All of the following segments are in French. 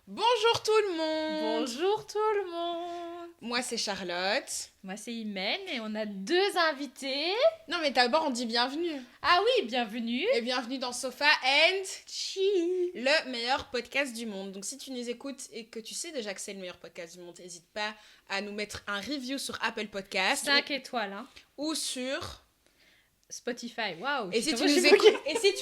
Bonjour tout le monde. Bonjour tout le monde. Moi c'est Charlotte. Moi c'est Imen et on a deux invités. Non mais d'abord on dit bienvenue. Ah oui, bienvenue. Et bienvenue dans Sofa and Chill, le meilleur podcast du monde. Donc si tu nous écoutes et que tu sais déjà que c'est le meilleur podcast du monde, n'hésite pas à nous mettre un review sur Apple Podcast. 5 étoiles. Hein. Ou sur Spotify. Waouh. Et si tu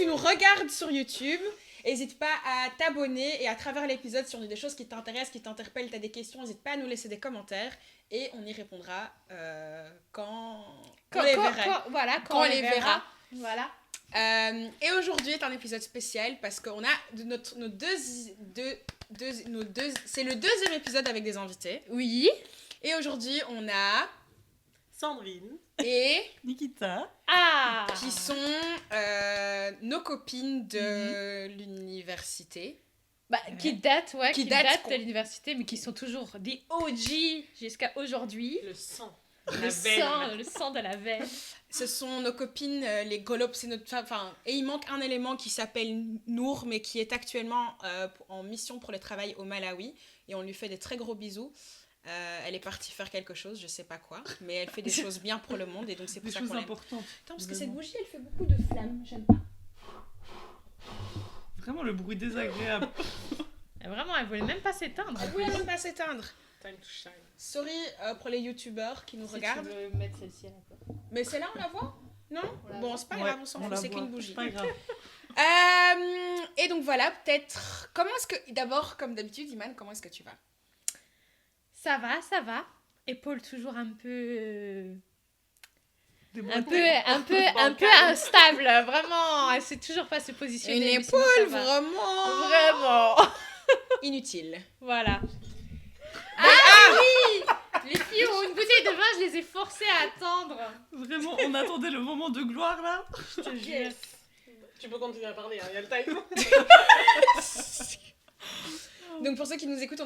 nous regardes sur YouTube, n'hésite pas à t'abonner et à travers l'épisode, si on a des choses qui t'intéressent, qui t'interpellent, tu as des questions, n'hésite pas à nous laisser des commentaires et on y répondra quand on les verra. Voilà. Et aujourd'hui est un épisode spécial parce qu'on a c'est le deuxième épisode avec des invités. Oui. Et aujourd'hui, on a Sandrine et Nikita qui sont nos copines de l'université. Qui datent de de l'université, mais qui sont toujours des OG jusqu'à aujourd'hui. le sang. Le sang de la veine. Ce sont nos copines, les Golop, c'est notre... Enfin, et il manque un élément qui s'appelle Nour, mais qui est actuellement en mission pour le travail au Malawi. Et on lui fait des très gros bisous. Elle est partie faire quelque chose, je sais pas quoi, mais elle fait des choses bien pour le monde et donc c'est pour des ça choses qu'on l'aime. importantes. Attends, parce que cette bougie, elle fait beaucoup de flammes, j'aime pas. Vraiment le bruit désagréable. Vraiment, elle voulait même pas s'éteindre. Elle voulait même pas s'éteindre. Time to shine. Sorry pour les youtubeurs qui nous regardent. Tu veux mettre celle-ci à la place. Mais celle-là, on la voit? Non? Bon, c'est pas grave, on s'en fout, c'est qu'une bougie. C'est pas grave. Et donc voilà, peut-être... Comment est-ce que... D'abord, comme d'habitude, Iman, comment est-ce que tu vas? Ça va. Épaule toujours un peu Des instable, vraiment. Elle sait toujours pas se positionner. Une mais sinon, épaule, ça va. vraiment inutile. Voilà. Ah Oui. Les filles ont une bouteille de vin, je les ai forcées à attendre. Vraiment, on attendait le moment de gloire là. Je te jure. Tu peux continuer à parler, il y a le time. Donc pour ceux qui nous écoutent,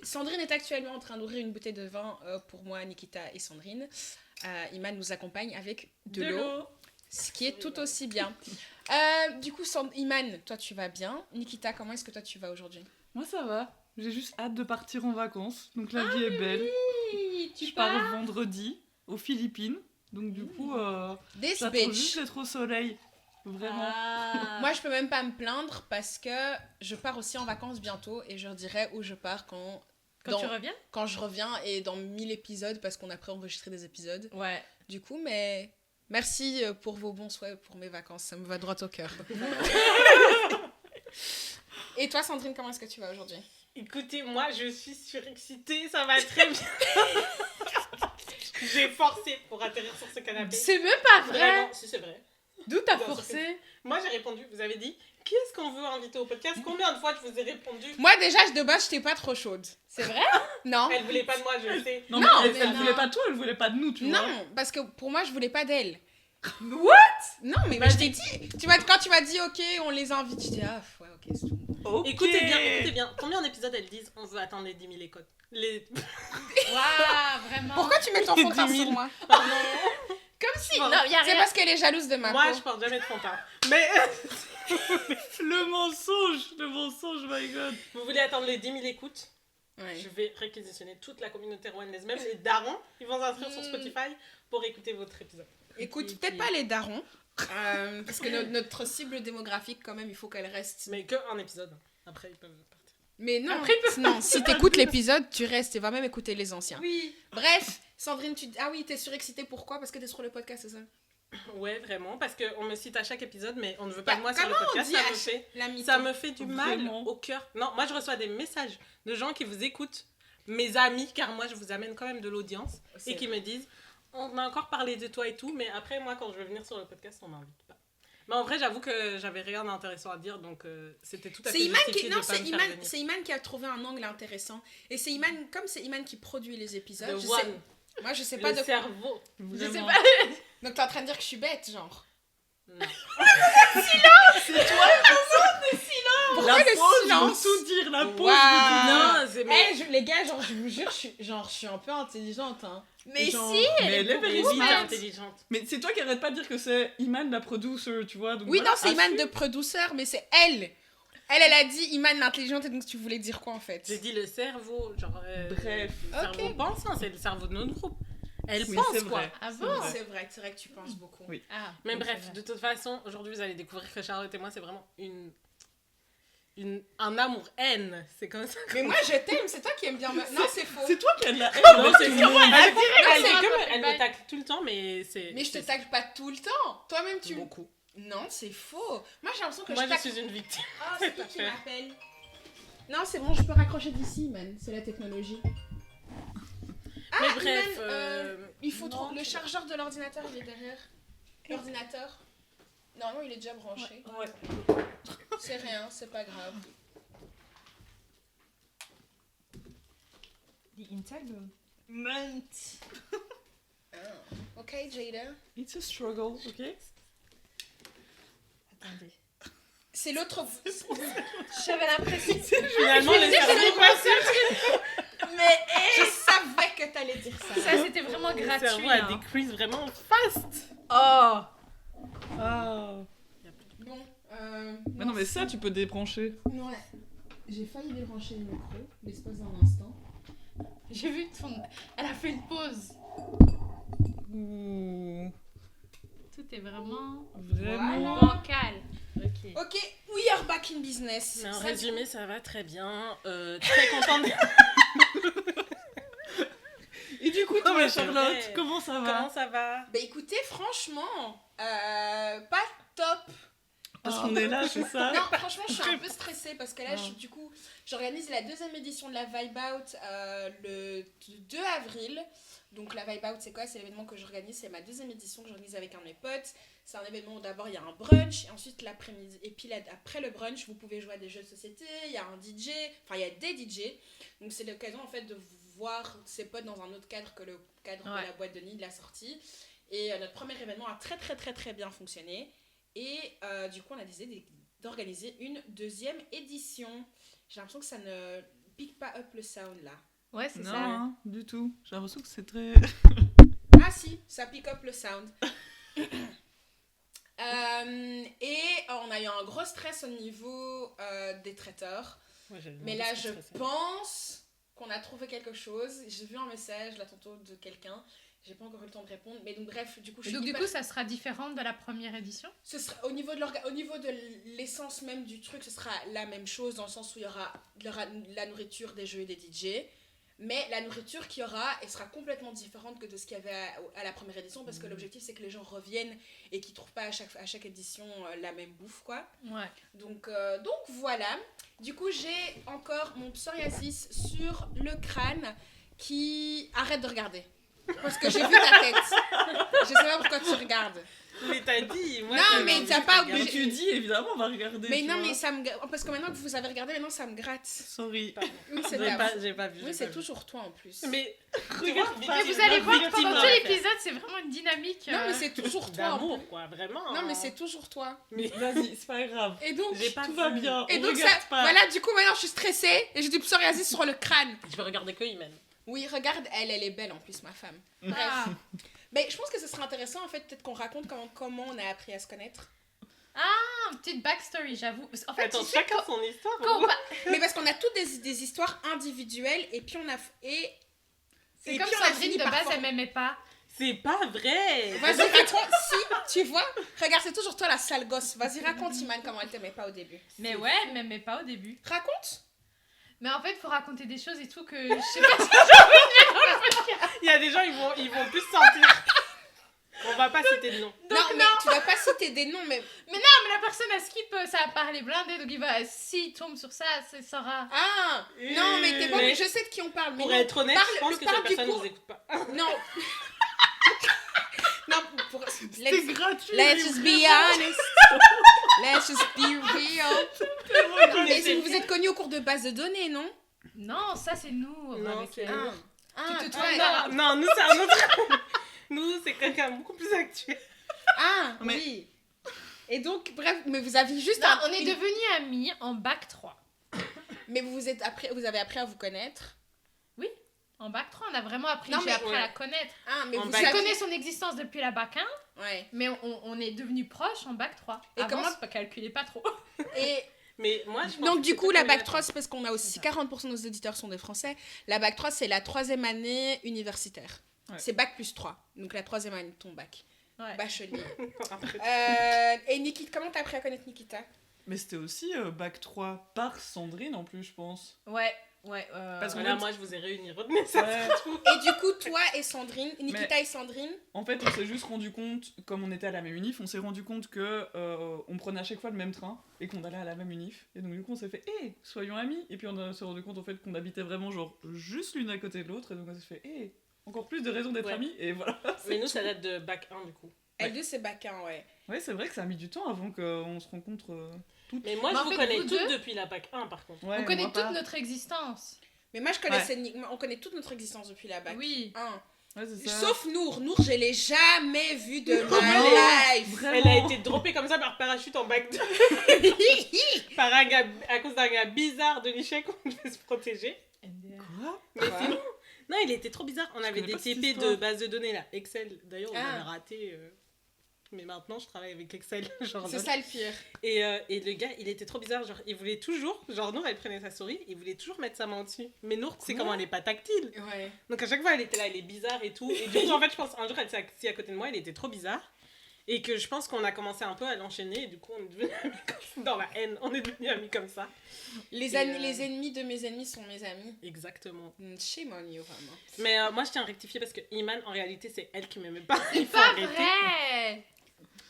Sandrine est actuellement en train d'ouvrir une bouteille de vin pour moi, Nikita et Sandrine. Iman nous accompagne avec de l'eau, ce qui est tout aussi bien. Du coup, Iman, toi tu vas bien. Nikita, comment est-ce que toi tu vas aujourd'hui? Moi ça va. J'ai juste hâte de partir en vacances. Donc la vie est belle. Oui, Je pars vendredi aux Philippines. Donc du coup, This j'attends bitch. juste d'être au soleil. Vraiment. Moi je peux même pas me plaindre parce que je pars aussi en vacances bientôt et je dirai où je pars quand tu reviens? Quand je reviens et dans 1000 épisodes parce qu'on a préenregistré des épisodes. Ouais. Du coup, mais merci pour vos bons souhaits pour mes vacances, ça me va droit au cœur. Et toi Sandrine, comment est-ce que tu vas aujourd'hui? Écoutez, moi je suis surexcitée, ça va très bien. J'ai forcé pour atterrir sur ce canapé. C'est même pas vrai. Vraiment, si c'est vrai. D'où t'as Bien sûr forcé? Moi j'ai répondu, vous avez dit, qui est-ce qu'on veut inviter au podcast? Combien de fois je vous ai répondu? Moi déjà, de base, j'étais pas trop chaude. C'est vrai? Non. Elle voulait pas de moi, je le sais. Non, Non, mais mais elle non. voulait pas de toi, elle voulait pas de nous, tu vois. Non, parce que pour moi, je voulais pas d'elle. What? Non, mais je t'ai dit. Quand tu m'as dit, ok, on les invite, je dis, ah, ouais, ok, c'est tout. Ok. Écoutez bien. Combien d'épisodes elles disent on veut atteindre les 10 000 écoutes? Waouh, vraiment. Pourquoi tu mets ton fond de teint 10 000. sur moi? Comme si. Non, Non, y a C'est rien. parce qu'elle est jalouse de ma Moi peau. je porte jamais de fond de teint. Mais Le mensonge, my god. vous voulez atteindre les 10 000 écoutes? Ouais. Je vais réquisitionner toute la communauté rwandaise, même les darons, ils vont s'inscrire sur Spotify pour écouter votre épisode. Écoute, peut-être pas les darons, parce que notre cible démographique, quand même, il faut qu'elle reste. Mais que un épisode. Après, ils peuvent partir. Mais non, Après, non, si t'écoutes l'épisode, tu restes et va même écouter les anciens. Oui. Bref, Sandrine, ah oui, t'es surexcitée, pourquoi? Parce que t'es sur le podcast, c'est ça? Ouais, vraiment, parce qu'on me cite à chaque épisode, mais on ne veut pas de moi sur le Comment on podcast, dit ça me fait du Vraiment. mal au cœur. Non, moi je reçois des messages de gens qui vous écoutent, mes amis, car moi je vous amène quand même de l'audience, et qui me disent, on a encore parlé de toi et tout, mais après moi quand je veux venir sur le podcast, on m'invite pas. Mais en vrai, j'avoue que j'avais rien d'intéressant à dire, donc c'était tout à fait justifié de pas me faire venir. C'est Iman qui a trouvé un angle intéressant. Et c'est Iman, comme c'est Iman qui produit les épisodes, The je one. sais, moi je sais pas Le de cerveau. Je sais Vraiment. pas. Donc t'es en train de dire que je suis bête, genre. Non. C'est toi. Pourquoi La le pause silence? veut tout dire, la pause Waouh. veut tout dire. Non, c'est mais... Les gars, genre, je vous jure, je suis un peu intelligente, hein. Mais Genre- si. Mais elle est Elle est very hyper smart. intelligente. Mais c'est toi qui arrête pas de dire que c'est Iman la producer, tu vois. Donc Oui, voilà, non, c'est Iman assume. de producer, mais c'est elle. Elle a dit Iman l'intelligente, et donc tu voulais dire quoi en fait? J'ai dit le cerveau, genre... Bref. Le cerveau pensant, c'est le cerveau de notre groupe. Elle Oui, pense, c'est quoi. vrai. Ah C'est bon? vrai. C'est vrai que tu penses beaucoup. Oui. Ah, Mais oui, bref, c'est vrai. de toute façon, aujourd'hui, vous allez découvrir que Charlotte et moi, c'est vraiment un amour-haine. C'est comme ça. Mais moi je t'aime, c'est toi qui aimes bien me... Non, c'est faux. C'est toi qui as de la haine. Non, c'est comment elle Bye. me tacle tout le temps, mais c'est... Mais je te tacle pas tout le temps. Toi-même tu... Beaucoup. Non, c'est faux. Moi j'ai l'impression que Moi, je je tacle... suis une victime. Ah, c'est qui pas qui fair. m'appelle? Non, c'est bon, je peux raccrocher d'ici, man. C'est la technologie. Ah, Mais bref, Iman, il faut non, trop... Le tu- chargeur de l'ordinateur, il est derrière. L'ordinateur. Non, il est déjà branché. Ouais. C'est rien, c'est pas grave. The entanglement. Ah. Ok, Jada. It's a struggle, ok? Attendez. C'est l'autre... J'avais l'impression. Finalement, le cerveau passe. Mais je savais que t'allais dire ça. Ça, c'était vraiment Le gratuit. cerveau a hein. des quiz vraiment fast. Oh! Ah! Bon, Mais non, mais ça, tu peux débrancher. Non, j'ai failli débrancher le micro, l'espace d'un instant. J'ai vu ton... Elle a fait une pause. Ouh. Tout est vraiment Vraiment. bancal. Ok. Ok, we are back in business. Mais en Ça, résumé, ça va très bien. Très contente de... Et du coup, Non, toi, mais c'est Charlotte, vrai. comment ça va? Comment ça va? Bah écoutez, franchement, pas top. Parce qu'on est là, c'est ça? Non, franchement, je suis un peu stressée parce que là, Ah. du coup, j'organise la 2e édition de la Vibe Out le 2 avril. Donc la Vibe Out, c'est quoi? C'est l'événement que j'organise, c'est ma 2e édition que j'organise avec un de mes potes. C'est un événement où d'abord il y a un brunch, et ensuite l'après-midi, et puis après le brunch, vous pouvez jouer à des jeux de société, il y a un DJ, enfin il y a des DJ. Donc c'est l'occasion en fait de voir ses potes dans un autre cadre que le cadre de Ouais. la boîte de nuit, de la sortie. Et notre premier événement a très bien fonctionné. Et du coup, on a décidé d'organiser une 2e édition. J'ai l'impression que ça ne pique pas up le sound là. Ouais, c'est Non, ça. hein, du tout. J'ai l'impression que c'est très... Ah si, ça pick up le sound. Et on a eu un gros stress au niveau des traiteurs. Ouais, Mais là, je pense qu'on a trouvé quelque chose. J'ai vu un message là tantôt de quelqu'un. J'ai pas encore eu le temps de répondre. Mais donc bref, du coup, je Et suis donc, du hyper- coup, ça sera différent de la première édition? Ce sera, au niveau de l'essence même du truc, ce sera la même chose dans le sens où il y aura la nourriture, des jeux et des DJ. Mais la nourriture qu'il y aura, elle sera complètement différente que de ce qu'il y avait à la première édition parce que l'objectif c'est que les gens reviennent et qu'ils trouvent pas à chaque édition la même bouffe quoi. Ouais. Donc voilà. Du coup j'ai encore mon psoriasis sur le crâne qui... Arrête de regarder. Parce que j'ai vu ta tête. Je sais pas pourquoi tu regardes. Mais t'as dit, moi... Non, t'as mais dit, t'as pas regarde. Mais obligé. tu dis, évidemment, on va regarder. Mais tu non, vois. mais ça me... Parce que maintenant que vous avez regardé, maintenant ça me gratte. Sorry. Pardon. Oui, c'est J'ai ta- pas, j'ai pas vu. Oui, j'ai c'est pas vu. toujours toi en plus. Mais Regarde pas. Mais vous allez voir, victime pendant dans tout l'affaire. l'épisode, c'est vraiment une dynamique. Non, mais c'est toujours toi. en D'amour, plus. quoi, vraiment. Non, mais c'est toujours toi. Mais Vas-y, c'est pas grave. Et donc, j'ai pas Tout vu. va bien. et on donc regarde ça, pas. voilà, du coup maintenant je suis stressée et j'ai du psoriasis sur le crâne. Je vais regarder que Imen. Oui, regarde, elle est belle en plus, ma femme. Ah. Mais je pense que ce serait intéressant en fait, peut-être qu'on raconte comment on a appris à se connaître. Une petite backstory, j'avoue. En fait, Attends, tu sais, chacun son histoire. quand on va- Mais parce qu'on a toutes des histoires individuelles et puis on a c'est et comme puis on a Sandrine, fini de par base, former- elle m'aimait pas. C'est pas vrai. Vas-y, raconte, si, tu vois. Regarde, c'est toujours toi la sale gosse. Vas-y, raconte, Iman, comment elle t'aimait pas au début. Mais ouais, elle m'aimait pas au début. Raconte. Mais en fait, faut raconter des choses et tout que je sais pas. Il y a des gens, ils vont plus se sentir. On va pas citer de nom. Non, mais tu dois pas citer des noms, mais... Mais la personne elle skip, ça a parlé blindé, donc il va, s'il tombe sur ça, c'est Sarah. Ah, non, mais t'es pas... Mais Je sais de qui on parle, mais Pour non. être honnête, parle- je pense le que parle cette du personne coup. nous écoute pas. Non. Non, pour... C'est gratuit. Let's just be honest. Let's just be real. Non, mais si vous vous êtes connus au cours de base de données, non? Non, ça c'est nous. Non, avec c'est elle. nous. Ah, te toi, trompe. Non, nous, c'est un autre. Nous, c'est quelqu'un beaucoup plus actuel. Ah, Mais- oui. Et donc, bref, mais vous avez juste... Non, on est devenus amis en bac 3. Mais vous avez appris à vous connaître. En bac 3, on a vraiment appris, Non, j'ai mais appris ouais. à la connaître. Ah, mais En vous bac- Je savez... connais son existence depuis la bac 1, Ouais. mais on est devenus proches en bac 3. Et Avant, comment- c'est pas calculé pas trop. Et Mais moi, je pense Donc, que du c'est coup, la peut-être bac 3, c'est parce qu'on a aussi 40% de nos auditeurs sont des Français. La bac 3, c'est la 3e année universitaire. Ouais. C'est bac plus 3. Donc, la 3e année de ton bac. Ouais. Bachelier. Après, Et Nikita, comment t'as appris à connaître Nikita? Mais c'était aussi bac 3 par Sandrine en plus, je pense. Ouais. Parce que voilà, moi, je vous ai réunis. Retenez ça. Ouais. Et du coup, toi et Sandrine, Nikita et Sandrine, En fait, on s'est juste rendu compte, comme on était à la même unif, on s'est rendu compte que on prenait à chaque fois le même train et qu'on allait à la même unif. Et donc du coup, on s'est fait, soyons amis. Et puis on s'est rendu compte en fait qu'on habitait vraiment genre juste l'une à côté de l'autre. Et donc on s'est fait, encore plus de raisons d'être Ouais. amis. Et voilà. Mais nous, ça date de bac 1, du coup. elles deux, c'est bac 1, ouais. Ouais, c'est vrai que ça a mis du temps avant qu'on se rencontre toutes. Mais moi, Mais je en vous fait, connais vous toutes deux- depuis la bac 1, par contre. Ouais, On connaît moi toute pas. notre existence. Mais moi, je connaissais on connaît toute notre existence depuis la bac Oui. 1. Ouais, c'est ça. Sauf Nour. Nour, je l'ai jamais vue de Non, ma life. vraiment. Elle a été droppée comme ça par parachute en bac 2. Par un gars, à cause d'un gars bizarre de l'échec, on devait se protéger. Quoi Mais sinon, non, il était trop bizarre. On avait connais des pas cette TP histoire. de base de données là, Excel. D'ailleurs, on Ah. avait raté. Mais maintenant, je travaille avec Excel. Genre, C'est ça le pire. Et le gars, il était trop bizarre. Genre, il voulait toujours. Genre, Nour, elle prenait sa souris. Il voulait toujours mettre sa main dessus. Mais Nour, tu sais Quoi comment elle est pas tactile. Ouais. Donc, à chaque fois, elle était là, elle est bizarre et tout. Et du coup, en fait, je pense, un jour, elle s'est assise à côté de moi. Elle était trop bizarre. Et que je pense qu'on a commencé un peu à l'enchaîner. Et du coup, on est devenus amis comme ça. Dans la haine, on est devenus amis comme ça. Les Et, les ennemis de mes ennemis sont mes amis. Exactement. Shame on you, vraiment. Mais moi, je tiens à rectifier parce que Iman, en réalité, c'est elle qui m'aimait pas. C'est Il faut pas arrêter. vrai.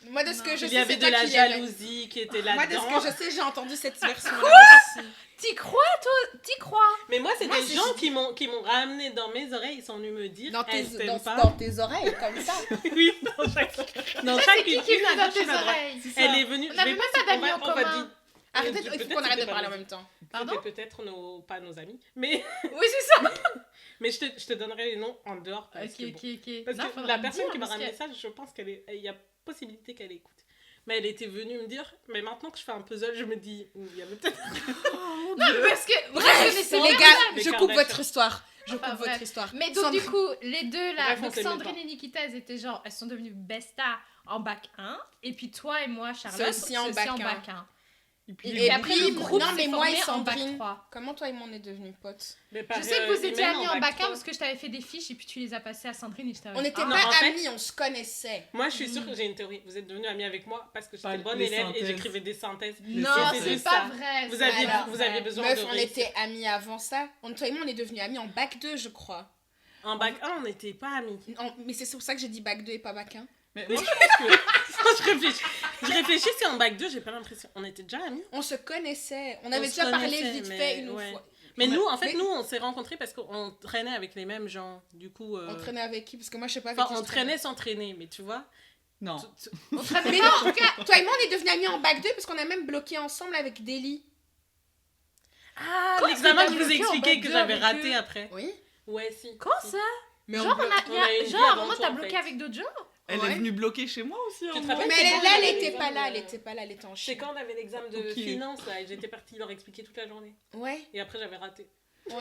Moi, de ce que je Il sais, y avait c'est de toi la qui l'aimais. jalousie qui était Moi, de là-dedans. ce que je sais, j'ai entendu cette version-là aussi. T'y crois, toi? T'y crois? Mais moi, c'est Moi, des c'est gens juste- qui m'ont ramené dans mes oreilles. Ils sont venus me dire Dans elle tes, t'aime dans, pas. dans tes oreilles, comme ça. Oui, dans chaque C'est qui qui une à est dans gauche, une tes à droite. oreilles? Elle est venue. On je n'avait vais même pas- pas d'amis on va- en on va commun. dire- Arrêtez, il Peut-être faut qu'on arrête de c'était parler en pas même temps. Pardon? C'était peut-être pas nos amis. Mais, Oui, c'est ça. mais je te donnerai les noms en dehors. Parce que, bon. Ok. Parce Non, que faudra la me personne dire, qui m'a parce ramené que- ça, je pense qu'il y a possibilité qu'elle écoute. Mais elle était venue me dire, mais maintenant que je fais un puzzle, je me dis, il y avait peut-être. Non, parce que. Bref, je connaissais les pas. gars, Les je coupe Kardashians. votre histoire. Je Enfin, coupe bref. votre histoire. Mais donc, Sandrine- du coup, les deux là, Bref, on donc s'aimait Sandrine pas. et Nikita, elles étaient genre, elles sont devenues besta en bac 1. Et puis toi et moi, Charlotte, C'est aussi en bac 1. Et puis, Et après, le groupe non, s'est mais moi formé et en bac Sandrine, 3. comment toi et moi on est devenus potes? Mais Je sais que vous étiez amis en bac 1 parce que je t'avais fait des fiches et puis tu les as passées à Sandrine et je t'avais On n'était non, pas en fait- amis, on se connaissait. Moi, je suis sûre que j'ai une théorie. Vous êtes devenus amis avec moi parce que Pas j'étais bonne les élève et synthèses. j'écrivais des synthèses. Non, C'est c'est ça. pas vrai. Vous c'est aviez, pas vous vrai. aviez besoin Meuf, de on réussir. était amis avant ça. Toi et moi, on est devenus amis en bac 2, je crois. En bac 1, on n'était pas amis. Mais c'est pour ça que j'ai dit bac 2 et pas bac 1. Mais moi, je pense que. Je réfléchis, c'est en bac 2, j'ai pas l'impression. On était déjà amis. On se connaissait. On On avait se déjà parlé connaissait, vite mais fait une ouais. fois. Mais Ouais. nous, en fait, Mais- nous, on s'est rencontrés parce qu'on traînait avec les mêmes gens. Du coup. On traînait avec qui? Parce que moi, je sais pas avec Enfin, qui on je traînais. traînait sans traîner, mais tu vois. Non. On se rappelle Mais pas. non, en tout cas, toi et moi, on est devenus amis en bac 2 parce qu'on a même bloqué ensemble avec Deli. Ah, Quoi, l'examen, t'as je vous ai bloqué en expliqué bac que 2 j'avais avec raté eux après. Oui. Ouais, si. Quand si. ça? Mais Genre, on a une vie genre, à un avant moment, toi, t'as en bloqué fait. avec d'autres gens? Elle Ouais. est venue bloquer chez moi aussi. Tu te un rappelles moment. Mais c'est elle, bon, là, il y elle avait était des pas gens là, de- elle était pas là, elle était en C'est Chine. quand on avait l'examen de Ok. finance, là, et j'étais partie leur expliquer toute la journée. Ouais, Et après, j'avais raté. ouais.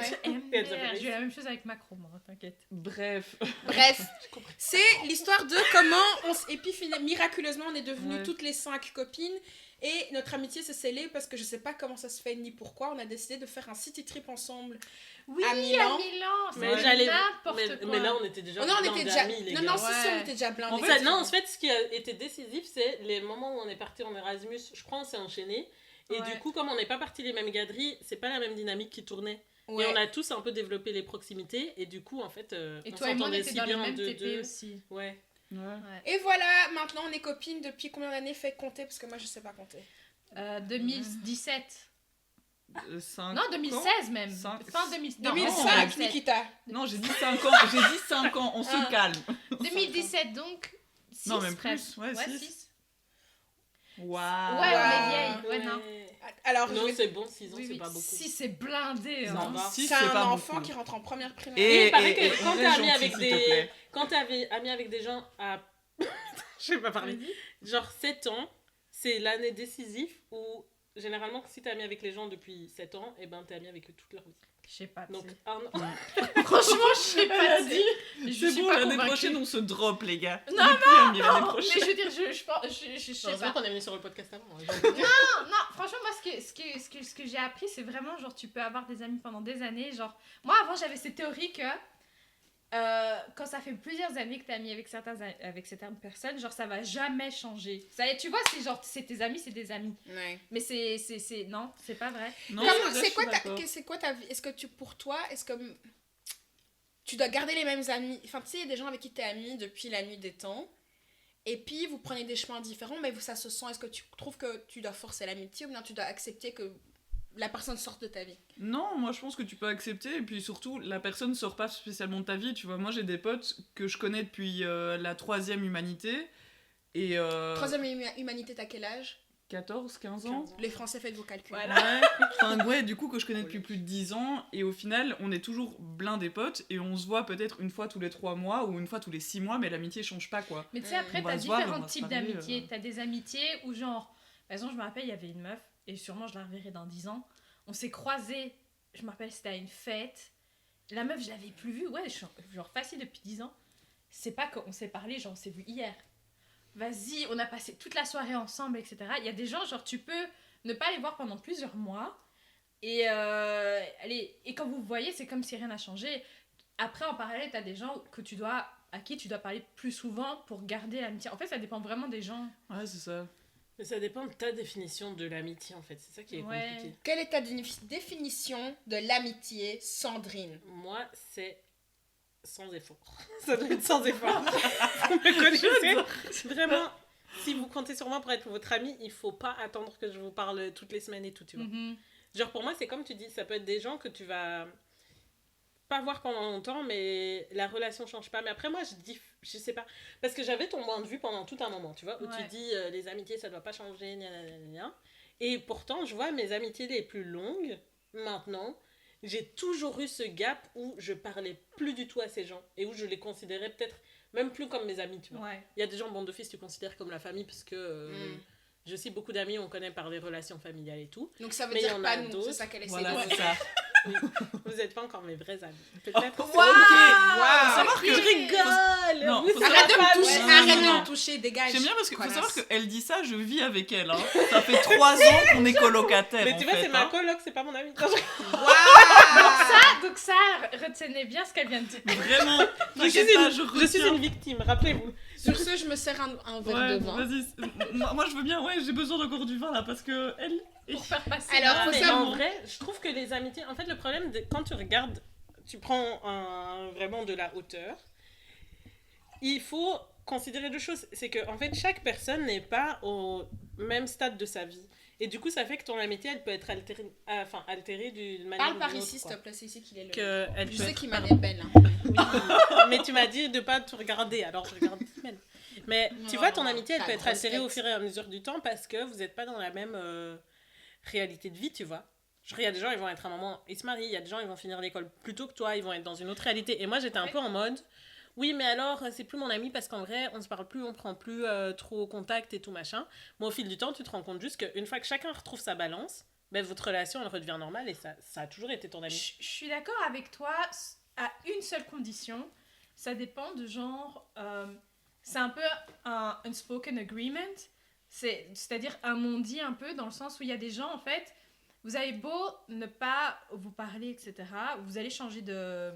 elles avaient J'ai réussi. eu la même chose avec Macron, moi, t'inquiète. Bref. Bref, c'est l'histoire de comment et puis miraculeusement on est devenues Ouais. toutes les 5 copines et notre amitié s'est scellée parce que je sais pas comment ça se fait ni pourquoi on a décidé de faire un city trip ensemble. Oui, À Milan. Mais c'est j'allais. n'importe quoi. Mais là, on était déjà. Oh non, on blindés était déjà amis, les non gars. non si si on Ouais. était déjà blindés. En En fait, non, en fait, ce qui a été décisif, c'est les moments où on est parti en Erasmus. Je crois on s'est enchaîné. Et Ouais. du coup, comme on n'est pas parti les mêmes galeries, c'est pas la même dynamique qui tournait. Ouais. Et on a tous un peu développé les proximités. Et du coup, en fait, Et on toi et moi, on s'entendait était si dans le bien même de TP deux. aussi. Ouais. Ouais. Et voilà, maintenant on est copines depuis combien d'années? Fait compter parce que moi je sais pas compter. 2017. 5 Non, 2016 même. Cinq- Fin 2016. Non, 2005 2017. Nikita. Non, j'ai dit 5 ans. J'ai dit 5 ans. On se Ah. calme. 2017, donc 6 Non, même presque. plus. Ouais, six. 6. Waouh. Ouais, on est vieilles. Ouais, non. Alors Non, je vais... c'est bon, 6 ans, Oui, c'est oui. pas beaucoup. 6, c'est blindé. Ça Hein. va. six, c'est un pas enfant beaucoup. qui rentre en première primaire. Et il paraît que et quand on t'es est ami gentil, avec s'il te des. plaît. Quand t'es ami avec des gens à. Je sais pas parler. Genre 7 ans, c'est l'année décisive où généralement, si t'es ami avec les gens depuis 7 ans, et ben t'es ami avec eux toute leur vie. Je sais pas. Donc, tu sais. 1 an. Franchement, je sais pas. tu sais. Je C'est suis bon, pas l'année convaincue. prochaine, on se drop, les gars. Non, On est plus amis l'année Non, prochaine. mais je veux dire, je sais Heureusement pas. qu'on est venu sur le podcast avant. Non, franchement, moi, ce que j'ai appris, c'est vraiment, genre, tu peux avoir des amis pendant des années. Genre, moi, avant, j'avais cette théorie que quand ça fait plusieurs années que t'es ami avec certaines personnes, genre, ça va jamais changer. Ça, tu vois, c'est genre, c'est tes amis, c'est des amis. Ouais. Mais non, c'est pas vrai. Non, Comment- je c'est suis quoi d'accord. c'est quoi ta vie? Est-ce que pour toi, est-ce que tu dois garder les mêmes amis? Enfin, tu sais, il y a des gens avec qui tu es ami depuis la nuit des temps. Et puis, vous prenez des chemins différents, mais ça se sent. Est-ce que tu trouves que tu dois forcer l'amitié ou bien tu dois accepter que la personne sorte de ta vie? Non, moi je pense que tu peux accepter, et puis surtout, la personne sort pas spécialement de ta vie, tu vois. Moi j'ai des potes que je connais depuis la 3e humanité, et... Troisième humanité, t'as quel âge? 14, 15 ans. Les Français, faites vos calculs. Voilà. Ouais, enfin, ouais, du coup que je connais depuis plus de 10 ans, et au final, on est toujours blindés potes, et on se voit peut-être une fois tous les 3 mois, ou une fois tous les 6 mois, mais l'amitié change pas, quoi. Mais tu sais, après, On va t'as se voir, on différents va se types parler, d'amitiés. T'as des amitiés où, genre, par exemple, je me rappelle, il y avait une meuf, et sûrement je la reverrai dans 10 ans. On s'est croisés, je me rappelle, c'était à une fête. La meuf, je l'avais plus vue, ouais, genre facile depuis 10 ans. C'est pas qu'on s'est parlé, genre, on s'est vu hier. Vas-y, on a passé toute la soirée ensemble, etc. Il y a des gens, genre, tu peux ne pas les voir pendant plusieurs mois. Et, et quand vous vous voyez, c'est comme si rien n'a changé. Après, en parallèle, t'as des gens à qui tu dois parler plus souvent pour garder l'amitié. En fait, ça dépend vraiment des gens. Ouais, c'est ça. Mais ça dépend de ta définition de l'amitié, en fait. C'est ça qui est Ouais. compliqué. Quelle est ta définition de l'amitié, Sandrine? Moi, c'est sans effort. Ça doit être sans effort. Vous me connaissez. Vraiment, si vous comptez sur moi pour être votre ami, il faut pas attendre que je vous parle toutes les semaines et tout, tu vois. Genre, pour moi, c'est comme tu dis, ça peut être des gens que tu vas pas voir pendant longtemps, mais la relation change pas. Mais après, moi, je sais pas. Parce que j'avais ton point de vue pendant tout un moment, tu vois, où tu Ouais. dis les amitiés, ça doit pas changer, gna gna gna gna. Et pourtant, je vois mes amitiés les plus longues, maintenant, j'ai toujours eu ce gap où je parlais plus du tout à ces gens et où je les considérais peut-être même plus comme mes amis, tu vois. Ouais. Il y a des gens, bon, d'office, tu considères comme la famille parce que j'ai aussi beaucoup d'amis, on connaît par des relations familiales et tout. Donc ça veut Mais il y dire en pas a nous, d'autres. c'est ça qu'elle essaie Voilà, de c'est dire. ça. Vous n'êtes pas encore mes vrais amis. Peut-être. Wow! Faut savoir que... Je rigole! Non, Vous faut savez Arrête de pas, me toucher, ouais. arrête Non. de me toucher, dégage. J'aime bien parce qu'il faut Connasse. savoir qu'elle dit ça, je vis avec elle. Hein. Ça fait 3 ans qu'on est colocataires. Mais tu vois, en fait, c'est ma hein. coloc, c'est pas mon ami. Donc ça, retenez bien ce qu'elle vient de dire. Vraiment. Je suis T'inquiète pas, je suis retiens. une victime, rappelez-vous. Sur ce, je me sers un verre Ouais, de vin. vas-y. Moi, je veux bien, ouais, j'ai besoin d'encore du vin là parce que elle. Pour faire passer. Alors, la- faut Mais savoir- en vrai, je trouve que les amitiés. En fait, le problème, quand tu regardes, tu prends vraiment de la hauteur, il faut considérer deux choses. C'est que, en fait, chaque personne n'est pas au même stade de sa vie. Et du coup, ça fait que ton amitié, elle peut être altérée d'une manière Parle ou par d'une autre, ici, s'il quoi. te plaît, c'est ici qu'il est le. Elle Je peut sais être- qu'il m'a l'air belle. Hein. Oui, mais tu m'as dit de pas te regarder, alors je regarde tout de même. Mais tu Non, vois, ton amitié, elle ta peut être grosse altérée au ex. fur et à mesure du temps parce que vous n'êtes pas dans la même réalité de vie, tu vois. Genre, il y a des gens, ils vont être à un moment, ils se marient, il y a des gens, ils vont finir l'école plus tôt que toi, ils vont être dans une autre réalité. Et moi, j'étais un peu en mode, oui, mais alors, c'est plus mon ami parce qu'en vrai, on se parle plus, on prend plus trop contact et tout machin. Mais au fil du temps, tu te rends compte juste qu'une fois que chacun retrouve sa balance, ben, votre relation, elle redevient normale et ça a toujours été ton ami. Je suis d'accord avec toi à une seule condition. Ça dépend de genre. C'est un peu un unspoken agreement. C'est-à-dire un non-dit un peu dans le sens où il y a des gens en fait. Vous avez beau ne pas vous parler, etc. Vous allez changer de.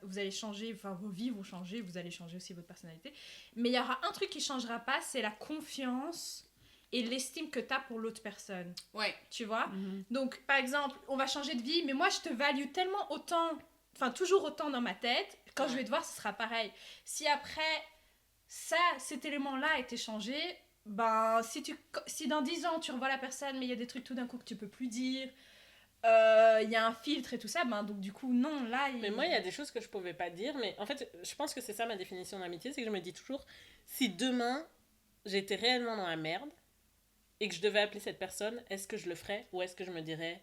Vous allez changer, enfin vos vies vont changer, vous allez changer aussi votre personnalité. Mais il y aura un truc qui changera pas, c'est la confiance et l'estime que tu as pour l'autre personne. Ouais. Tu vois? Donc, par exemple, on va changer de vie, mais moi, je te value tellement autant, enfin, toujours autant dans ma tête, quand je vais te voir, ce sera pareil. Si après, cet élément-là a été changé, ben, si dans 10 ans, tu revois la personne, mais il y a des trucs tout d'un coup que tu peux plus dire, il y a un filtre et tout ça, ben, donc du coup, non, là... Mais moi, il y a des choses que je pouvais pas dire, mais en fait, je pense que c'est ça ma définition d'amitié, c'est que je me dis toujours, si demain, j'étais réellement dans la merde, et que je devais appeler cette personne, est-ce que je le ferais ou est-ce que je me dirais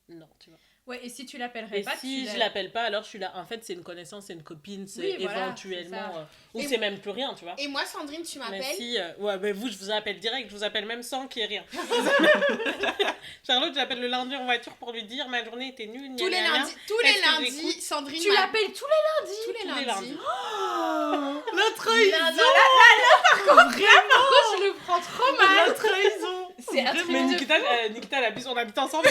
non, tu vois. Ouais, et si tu l'appellerais Et pas, si je l'appelle pas, alors je suis là. En fait, c'est une connaissance, c'est une copine, c'est Oui, voilà, éventuellement. c'est ça. Ou Et c'est même plus rien, tu vois. Et moi, Sandrine, tu Mais m'appelles. si, ouais, mais vous, je vous appelle direct, je vous appelle même sans qu'il y ait rien. Charlotte, je l'appelle le lundi en voiture pour lui dire ma journée était nulle. Tous les gna, gna, lundis, Est-ce que lundis, j'écoute Sandrine Tu l'appelles tous les tous les tous les lundis. lundis. La trahison. lundis. Je le prends trop mal. La trahison. C'est un Vraiment. truc Mais de Nikita, elle abuse, on habite ensemble.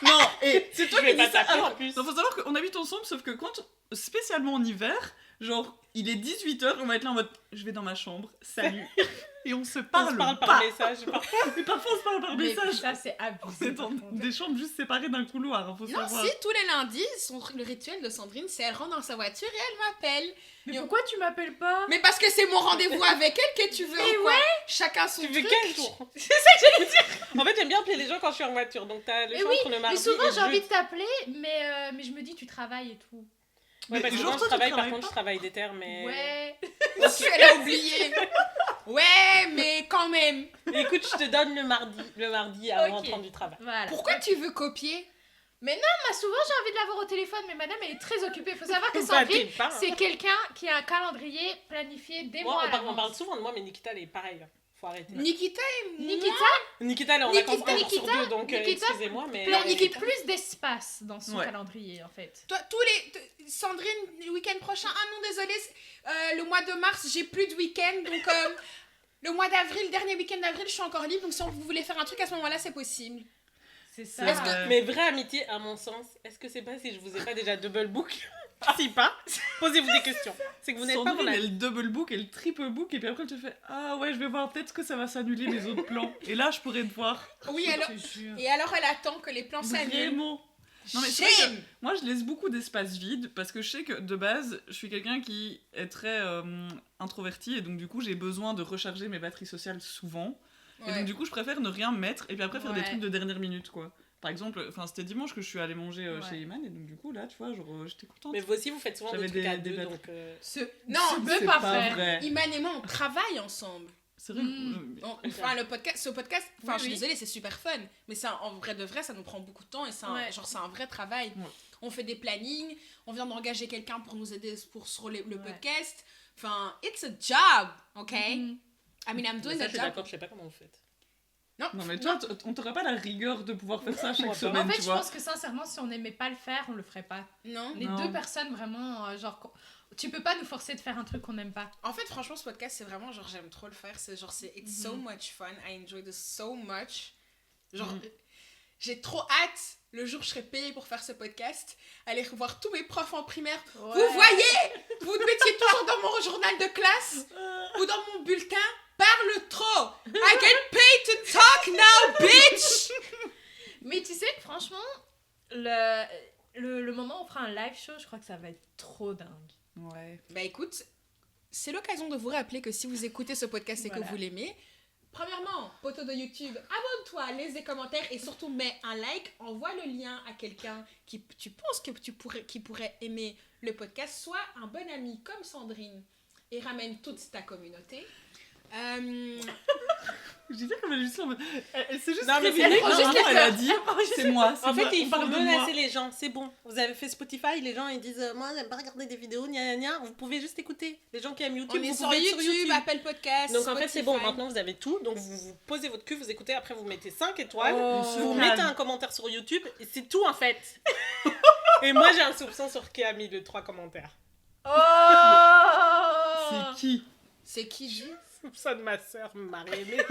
Non, et c'est toi Je vais qui pas dis ça. t'appeler, en Alors, plus. faut savoir qu'on habite ensemble, sauf que quand, spécialement en hiver, genre, il est 18h, on va être là en mode, je vais dans ma chambre, salut. Et on se On parle, se parle pas. par message. Et parfois on se parle par Mais message. ça, c'est abusé. C'est dans des chambres juste séparées d'un couloir, faut Non, savoir. si, tous les lundis, le rituel de Sandrine, c'est elle rentre dans sa voiture et elle m'appelle. Mais pourquoi tu m'appelles pas? Mais parce que c'est mon rendez-vous avec elle que tu veux. Et ou quoi? Chacun son Tu veux truc. quel jour? C'est ça que j'allais dire. En fait, j'aime bien appeler les gens quand je suis en voiture. Donc, t'as le Mais choix oui, entre le mardi Mais souvent, et le j'ai envie jeudi. de t'appeler, mais je me dis, tu travailles et tout. Ouais, parce que genre, quand toi, je tu travaille, par travailles contre, pas. je travaille des terres, mais... Ouais. Elle a oublié. Ouais, mais quand même. Écoute, je te donne le mardi avant Ok. rentrant du travail. Voilà. Pourquoi tu veux copier? Moi, souvent, j'ai envie de l'avoir au téléphone, mais madame, elle est très occupée. Faut savoir que Bah, Sandrine, t'es pas. c'est quelqu'un qui a un calendrier planifié des mois Moi, à on l'avance. parle souvent de moi, mais Nikita, elle est pareille. Faut arrêter. Nikita et Nikita Nikita, elle est en Nikita, vacances un jour sur Nikita, deux, donc Nikita, excusez-moi, mais... planifie plus d'espace dans son Ouais. calendrier, en fait. toi, Sandrine, le week-end prochain. Ah non, désolé. Le mois de mars, j'ai plus de week-end. Donc, le mois d'avril, dernier week-end d'avril, je suis encore libre. Donc, si vous voulez faire un truc à ce moment-là, c'est possible. C'est ça. C'est Est-ce que- vrai. Mais vraie amitié, à mon sens, est-ce que c'est pas si je vous ai pas déjà double book? Si pas, posez-vous des questions. C'est que vous n'êtes pas mon Sandrine, ami. elle double book et le triple book, et puis après, elle te fait ah ouais, je vais voir, peut-être que ça va s'annuler mes autres plans. Et là, je pourrais te voir. Oui, Je alors. te jure. Et alors, elle attend que les plans s'annulent. Vraiment. Non, mais c'est vrai Shame. que moi, je laisse beaucoup d'espace vide parce que je sais que de base, je suis quelqu'un qui est très introverti et donc du coup, j'ai besoin de recharger mes batteries sociales souvent. Et Ouais. donc du coup, je préfère ne rien mettre et puis après faire des Ouais. trucs de dernière minute, quoi. Par exemple, c'était dimanche que je suis allée manger Ouais. chez Iman et donc du coup, là, tu vois, genre, j'étais contente. Mais vous aussi, vous faites souvent des J'avais trucs des- à des deux, batteries. donc... Non, C'est pas vrai. vrai. Iman et moi, on travaille ensemble. C'est vrai. Enfin, ce podcast, enfin, Oui, je suis oui. désolée, c'est super fun, mais ça, en vrai de vrai, ça nous prend beaucoup de temps et c'est Ouais. c'est un vrai travail. Ouais. On fait des plannings, on vient d'engager quelqu'un pour nous aider pour sur le Ouais. podcast. Enfin, it's a job, ok? Mhm. I mean, I'm Mais doing ça, a je suis job. d'accord, je sais pas comment vous faites. Non, mais toi, on t'aurait pas la rigueur de pouvoir faire ça chaque Moi pas. semaine, En fait, tu je vois. pense que sincèrement, si on n'aimait pas le faire, on le ferait pas. Non. Les Non. deux personnes, vraiment, tu peux pas nous forcer de faire un truc qu'on n'aime pas. En fait, franchement, ce podcast, c'est vraiment genre, j'aime trop le faire. C'est genre, it's so much fun. I enjoy this so much. Genre, j'ai trop hâte le jour où je serai payée pour faire ce podcast, aller revoir tous mes profs en primaire. Vous voyez, vous mettiez toujours dans mon journal de classe ou dans mon bulletin. Parle trop. I get paid to talk now, bitch. Mais tu sais que franchement, le moment où on fera un live show, je crois que ça va être trop dingue. Ouais. Bah écoute, c'est l'occasion de vous rappeler que si vous écoutez ce podcast et Voilà. que vous l'aimez, premièrement, poteau de YouTube, abonne-toi, laisse des commentaires et surtout mets un like, envoie le lien à quelqu'un qui tu penses que qui pourrait aimer le podcast, sois un bon ami comme Sandrine et ramène toute ta communauté. Je disais comme elle est juste en mode. Elle s'est juste Non, mais réveillée. c'est vrai que Normalement, juste elle les a heures. dit c'est moi. En fait, il on faut parle de moi. menacer les gens, c'est bon. Vous avez fait Spotify, les gens ils disent moi j'aime pas regarder des vidéos, gna gna gna. Vous pouvez juste écouter. Les gens qui aiment YouTube, On est vous sur pouvez être YouTube, sur YouTube. Apple Podcast. Donc en fait, c'est bon, Spotify. maintenant vous avez tout. Donc vous posez votre cul, vous écoutez, après vous mettez 5 étoiles. Oh, Vous calme. mettez un commentaire sur YouTube, et c'est tout en fait. Et moi j'ai un soupçon sur qui a mis les 3 commentaires. C'est qui? C'est qui dit? Soupçon de ma soeur, Marie-Aimée. Moi,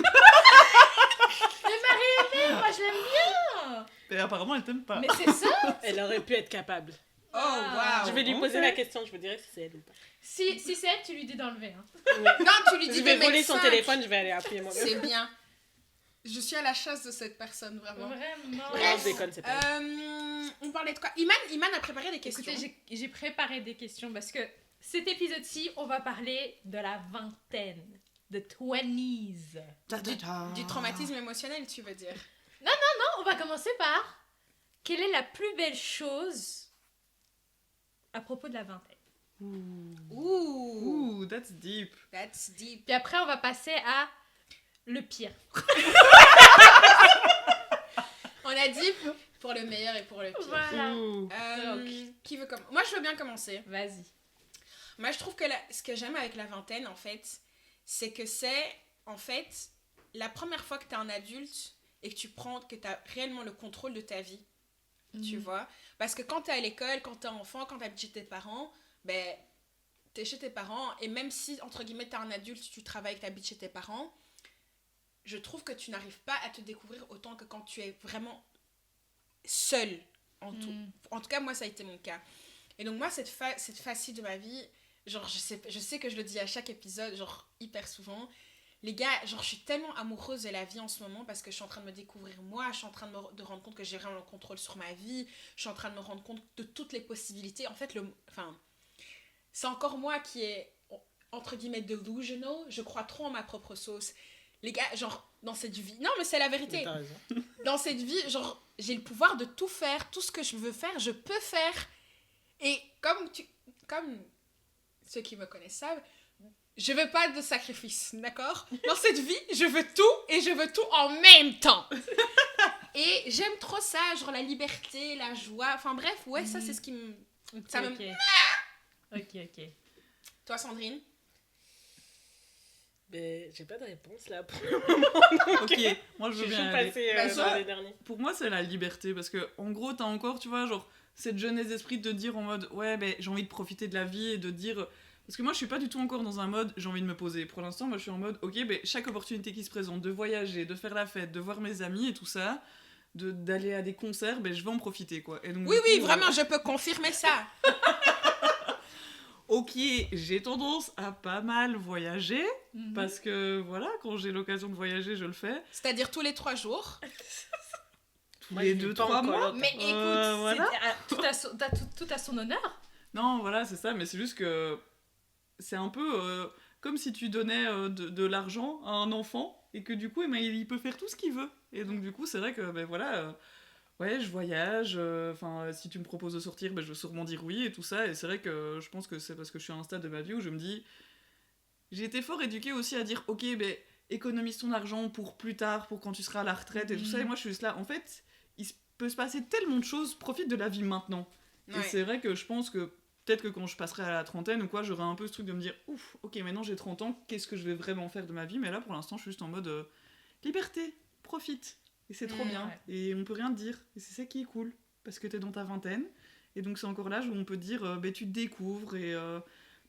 je l'aime bien. Et apparemment, elle t'aime pas. Mais c'est ça. Elle aurait pu être capable. Oh, Ah. wow. Je vais lui poser ok. la question, je vous dirai si c'est elle ou pas. Si c'est elle, tu lui dis d'enlever. Hein. Non, tu lui dis Je vais de mettre voler son 5. téléphone, je vais aller appuyer moi-même. C'est bien. Je suis à la chasse de cette personne, vraiment. Vraiment. Non, Bref. je déconne, c'est pas elle. On parlait de quoi? Iman a préparé des questions. Écoutez, j'ai préparé des questions parce que cet épisode-ci, on va parler de la vingtaine, de 20s. Du traumatisme émotionnel, tu veux dire? Non, on va commencer par quelle est la plus belle chose à propos de la vingtaine. Ouh, Ouh, that's deep. that's deep. Puis après, on va passer à le pire. On a dit pour le meilleur et pour le pire. Voilà. Ouh. Qui veut commencer? Moi, je veux bien commencer. Vas-y. Moi, je trouve que ce que j'aime avec la vingtaine, en fait, c'est que c'est, en fait, la première fois que tu es un adulte et que tu as réellement le contrôle de ta vie. Tu vois? Parce que quand tu es à l'école, quand tu es enfant, quand tu habites chez tes parents, ben, tu es chez tes parents et même si, entre guillemets, tu es un adulte, tu travailles et tu habites chez tes parents, je trouve que tu n'arrives pas à te découvrir autant que quand tu es vraiment seul en tout. En tout cas, moi, ça a été mon cas. Et donc, moi, cette phase-ci de ma vie, genre, je sais que je le dis à chaque épisode, genre, hyper souvent. Les gars, genre, je suis tellement amoureuse de la vie en ce moment parce que je suis en train de me découvrir moi, je suis en train de rendre compte que j'ai vraiment le contrôle sur ma vie, je suis en train de me rendre compte de toutes les possibilités. En fait, c'est encore moi qui est, entre guillemets, delusional. Je crois trop en ma propre sauce. Les gars, genre, dans cette vie... Non, mais c'est la vérité. T'as raison. Dans cette vie, genre, j'ai le pouvoir de tout faire. Tout ce que je veux faire, je peux faire. Et comme ceux qui me connaissent savent, je veux pas de sacrifice, d'accord? Dans cette vie, je veux tout et je veux tout en même temps. Et j'aime trop ça, genre la liberté, la joie. Enfin bref, ouais, ça c'est ce qui me... ça me... Ok. Toi, Sandrine? Mais j'ai pas de réponse là. Ok, moi je Je veux suis bien chaud aller. passer Bah, dans soit- les derniers. Pour moi, c'est la liberté parce que, en gros, t'as encore, tu vois, genre, cette jeunesse d'esprit de te dire en mode, ouais, ben, j'ai envie de profiter de la vie et de dire. Parce que moi, je suis pas du tout encore dans un mode, j'ai envie de me poser. Pour l'instant, moi, je suis en mode, ok, ben, chaque opportunité qui se présente, de voyager, de faire la fête, de voir mes amis et tout ça, d'aller à des concerts, ben, je vais en profiter, quoi. Et donc, Oui, du oui, coup, vraiment, je peux confirmer ça. Ok, j'ai tendance à pas mal voyager, parce que, voilà, quand j'ai l'occasion de voyager, je le fais. C'est-à-dire tous les 3 jours. Tous Moi, les je vis 2-3 pas en mois. coloc. Mais écoute, voilà. tout à son honneur. Non, voilà, c'est ça, mais c'est juste que c'est un peu comme si tu donnais de l'argent à un enfant et que du coup, eh ben, il peut faire tout ce qu'il veut. Et donc, du coup, c'est vrai que, ben voilà, ouais, je voyage, enfin, si tu me proposes de sortir, ben, je vais sûrement dire oui et tout ça. Et c'est vrai que je pense que c'est parce que je suis à un stade de ma vie où je me dis, j'ai été fort éduquée aussi à dire, ok, ben, économise ton argent pour plus tard, pour quand tu seras à la retraite et tout ça. Et moi, je suis juste là, en fait, peut se passer tellement de choses, profite de la vie maintenant. Ouais. Et c'est vrai que je pense que peut-être que quand je passerai à la trentaine ou quoi, j'aurai un peu ce truc de me dire ouf, ok, maintenant j'ai 30 ans, qu'est-ce que je vais vraiment faire de ma vie? Mais là, pour l'instant, je suis juste en mode liberté, profite. Et c'est trop bien. Ouais. Et on peut rien te dire. Et c'est ça qui est cool. Parce que t'es dans ta vingtaine. Et donc, c'est encore l'âge où on peut te dire tu te découvres et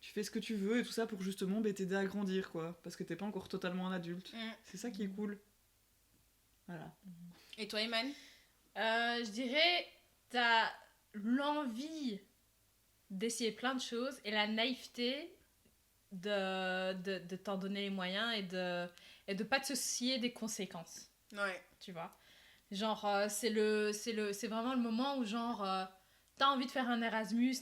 tu fais ce que tu veux et tout ça pour justement t'aider à grandir, quoi. Parce que t'es pas encore totalement un adulte. C'est ça qui est cool. Voilà. Et toi, Iman? Je dirais, t'as l'envie d'essayer plein de choses et la naïveté de t'en donner les moyens et de pas te soucier des conséquences, Ouais. tu vois. Genre, c'est vraiment le moment où, genre, t'as envie de faire un Erasmus,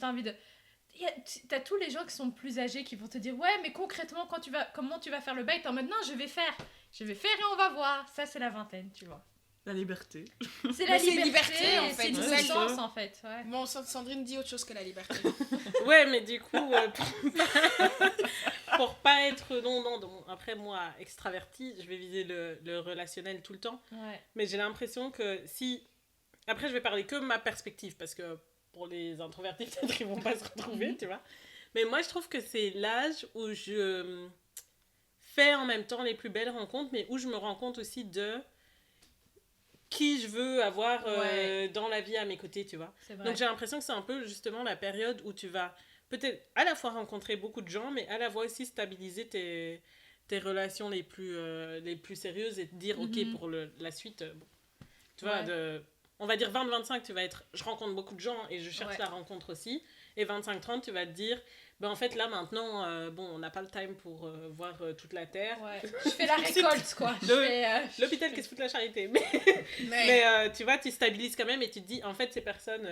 t'as tous les gens qui sont plus âgés qui vont te dire, ouais, mais concrètement, comment tu vas faire le bail? T'es en mode, non, je vais faire et on va voir. Ça, c'est la vingtaine, tu vois. La liberté. C'est Mais la c'est liberté, en fait. c'est Ouais, l'innocence, ça. en fait. Ouais. Bon, Sandrine dit autre chose que la liberté. Ouais, mais du coup, pour pas être... Non, après, moi, extravertie, je vais viser le relationnel tout le temps. Ouais. Mais j'ai l'impression que si... Après, je vais parler que de ma perspective, parce que pour les introvertis, peut-être ils vont pas se retrouver, tu vois. Mais moi, je trouve que c'est l'âge où je fais en même temps les plus belles rencontres, mais où je me rends compte aussi de qui je veux avoir dans la vie à mes côtés, tu vois. C'est vrai. Donc j'ai l'impression que c'est un peu justement la période où tu vas peut-être à la fois rencontrer beaucoup de gens, mais à la fois aussi stabiliser tes relations les plus sérieuses et te dire, ok, pour la suite, bon, tu vois, on va dire 20-25, tu vas être, je rencontre beaucoup de gens et je cherche la rencontre aussi, et 25-30, tu vas te dire, ben en fait là maintenant, bon, on n'a pas le time pour voir toute la terre. Ouais. Je fais la récolte, quoi. L'hôpital qui se fout de la charité. Mais tu vois, tu stabilises quand même et tu te dis, en fait, ces personnes...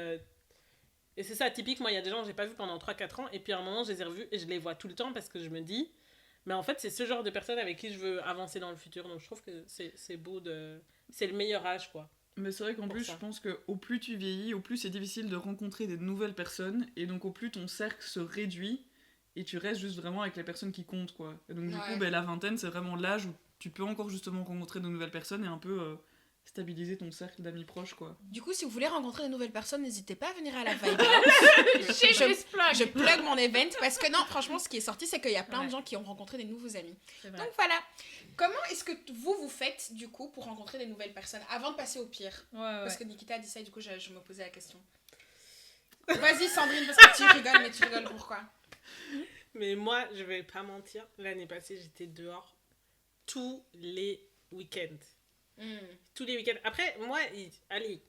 et c'est ça, typique, moi, il y a des gens que j'ai pas vus pendant 3-4 ans, et puis à un moment, je les ai revus et je les vois tout le temps parce que je me dis, mais en fait, c'est ce genre de personnes avec qui je veux avancer dans le futur. Donc je trouve que c'est beau de... C'est le meilleur âge, quoi. Mais c'est vrai qu'en plus, je pense qu'au plus tu vieillis, au plus c'est difficile de rencontrer des nouvelles personnes, et donc au plus ton cercle se réduit, et tu restes juste vraiment avec les personnes qui comptent, quoi. Et donc du coup, la vingtaine, c'est vraiment l'âge où tu peux encore justement rencontrer de nouvelles personnes et un peu stabiliser ton cercle d'amis proches, quoi. Du coup, si vous voulez rencontrer de nouvelles personnes, n'hésitez pas à venir à la Vibe. Je plug mon event parce que non, franchement, ce qui est sorti, c'est qu'il y a plein de gens qui ont rencontré des nouveaux amis. C'est vrai. Donc voilà. Comment est-ce que vous faites du coup pour rencontrer des nouvelles personnes avant de passer au pire? Ouais. Parce que Nikita a dit ça et du coup, je me posais la question. Vas-y, Sandrine, parce que tu rigoles, mais tu rigoles pourquoi? Mais moi, je vais pas mentir, l'année passée, j'étais dehors tous les week-ends. Tous les week-ends. Après, moi, allez,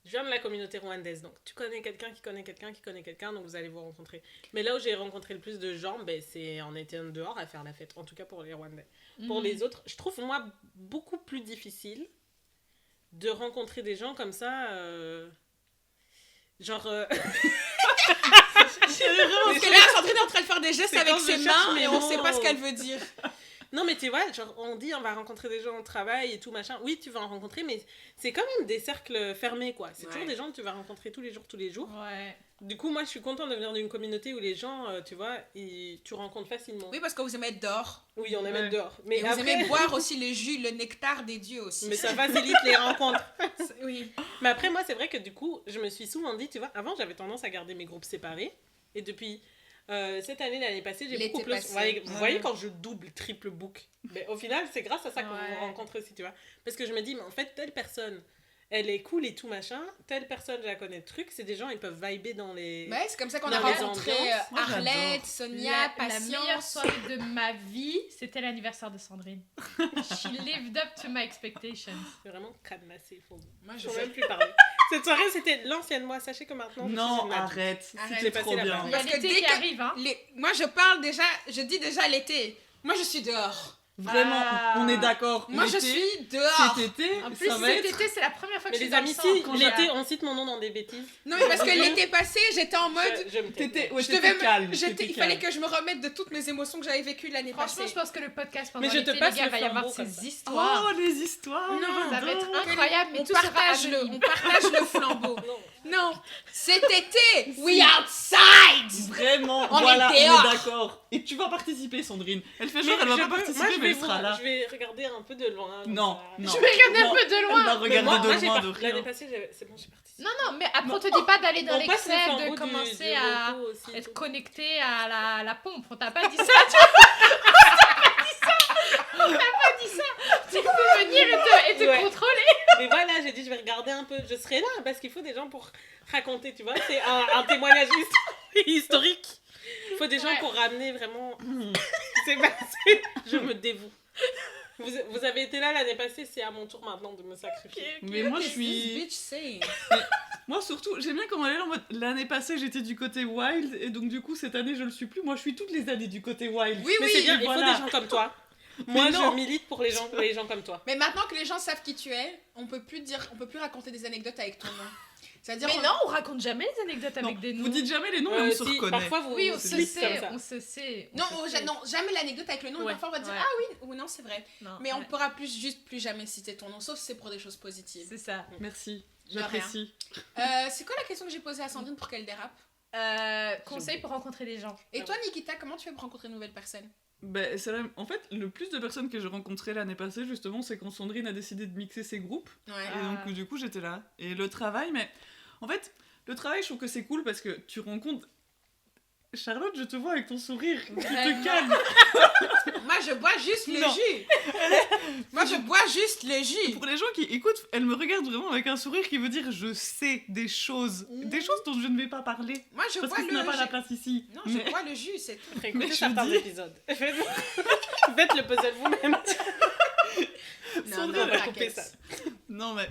je viens de la communauté rwandaise, donc tu connais quelqu'un qui connaît quelqu'un qui connaît quelqu'un, donc vous allez vous rencontrer. Mais là où j'ai rencontré le plus de gens, c'est en étant dehors à faire la fête, en tout cas pour les Rwandais. Pour les autres, je trouve, moi, beaucoup plus difficile de rencontrer des gens comme ça, genre... Parce que là, Sandrine est en train de faire des gestes C'est avec quand je ses cherche mains mes et on mots. sait pas ce qu'elle veut dire. Non, mais tu vois, genre, on dit on va rencontrer des gens au travail et tout machin. Oui, tu vas en rencontrer, mais c'est quand même des cercles fermés, quoi. C'est toujours des gens que tu vas rencontrer tous les jours. Ouais. Du coup, moi, je suis contente de venir d'une communauté où les gens, tu vois, tu rencontres facilement. Oui, parce que vous aimez être dehors. Oui, on aime Ouais. être dehors. Et Mais vous après... aimez boire aussi le jus, le nectar des dieux aussi. Mais ça facilite les rencontres. Oui. Mais après, moi, c'est vrai que du coup, je me suis souvent dit, tu vois, avant, j'avais tendance à garder mes groupes séparés. Et depuis cette année, l'année passée, j'ai L'été beaucoup plus... passé. Vous voyez quand je double, triple book. Mais au final, c'est grâce à ça qu'on Ouais. vous rencontre aussi, tu vois. Parce que je me dis, mais en fait, telle personne, elle est cool et tout machin. Telle personne, je la connais, truc. C'est des gens, ils peuvent vibrer dans les... Ouais, c'est comme ça qu'on a Dans les rencontré ambiances. Moi, Arlette, j'adore. Sonia, La Patience. meilleure soirée de ma vie, c'était l'anniversaire de Sandrine. She lived up to my expectations. C'est vraiment cadenassé, faut... Moi, Je je peux sais. même plus parler. Cette soirée, c'était l'ancienne moi. Sachez que maintenant, je suis Non, une adulte. arrête, Arrête. c'était J'ai trop passé la bien. barre. Il y a Parce que l'été dès qui que- arrive, hein. Moi, je parle déjà, je dis déjà l'été. Moi, je suis dehors. Vraiment, Ah. on est d'accord. Moi, je L'été, suis dehors. Cet été, En plus, ça va cet être... été, c'est la première fois que Mais je suis les dans amis, le si, centre. l'été, on cite mon nom dans des bêtises. Non, mais parce que l'été passé, j'étais en mode... Je me tais. T'étais, ouais, je devais t'étais me- calme. j'étais- t'étais il fallait calme. que je me remette de toutes mes émotions que j'avais vécues l'année Franchement, passée. je pense que le podcast pendant Mais je te l'été, les passe gars, le va y avoir flambeau comme ces ça. histoires. Oh, les histoires. Non, Ça va être j'adore. incroyable, mais on tout sera partage anonyme. on partage le flambeau. Non. Non, cet été, we outside. Vraiment, On est voilà, on dehors. est d'accord. Et tu vas participer, Sandrine. Elle fait genre, Mais elle va je pas peux- participer, moi, je mais vais elle sera là. Je vais regarder un peu de loin. comme Non, ça. non. Je vais regarder un Non. peu de Elle va loin. Mais regarder moi, de j'ai loin, pas- de L'année rien. passée, c'est bon, j'ai participé. Non, mais après, on te dit pas d'aller dans On passe le l'excès, flambeau de du- commencer du à repos aussi, être tout. connecté à la pompe. On t'a pas dit ça, tu vois. On t'a pas dit ça. Tu peux venir et te Ouais. contrôler. Mais voilà, j'ai dit, je vais regarder un peu. Je serai là parce qu'il faut des gens pour raconter, tu vois. C'est un témoignage historique. Il faut des gens Ouais. pour ramener vraiment ce qui s'est passé. Je me dévoue. Vous avez été là l'année passée, c'est à mon tour maintenant de me sacrifier. Mais moi, je This suis... bitch saying? Moi, surtout, j'aime bien comment elle est là en mode... L'année passée, j'étais du côté wild, et donc du coup, cette année, je le suis plus. Moi, je suis toutes les années du côté wild. Oui, Mais oui. c'est bien, il faut voilà. des gens comme toi. Moi, non. je milite pour les gens comme toi. Mais maintenant que les gens savent qui tu es, on peut plus raconter des anecdotes avec ton nom. C'est-à-dire Mais on- non, on raconte jamais les anecdotes Non, avec des noms. vous dites jamais les noms, mais on se Si, reconnaît. parfois, vous Oui, on vous se dites comme sait, ça. on se sait. Non, non, jamais l'anecdote avec le nom, et Ouais, parfois on va dire ouais. ah oui, ou non, c'est vrai. Non, Mais on ouais. pourra plus jamais citer ton nom, sauf si c'est pour des choses positives. C'est ça. Merci, De rien. j'apprécie. C'est quoi la question que j'ai posée à Sandrine pour qu'elle dérape? Conseil pour rencontrer des gens. Et toi, Nikita, comment tu fais pour rencontrer de nouvelles personnes? Ben, en fait, le plus de personnes que j'ai rencontrées l'année passée, justement, c'est quand Sandrine a décidé de mixer ses groupes. Ouais. Et donc, du coup, j'étais là. Et le travail, mais en fait, le travail, je trouve que c'est cool parce que tu rencontres. Charlotte, je te vois avec ton sourire qui te Vraiment. calme. Moi, je bois juste le Non. jus. Moi, je bois juste le jus. Pour les gens qui écoutent, elle me regarde vraiment avec un sourire qui veut dire je sais des choses. Des choses dont je ne vais pas parler. Moi, je Parce bois que ce n'a le pas la jus. place ici. Non, Mais- je bois le jus, c'est tout. Écoutez Mais je certains dis- épisodes. Faites le puzzle vous-même. Non, Sandrine, non, va couper t'inquiète. ça. Non, mais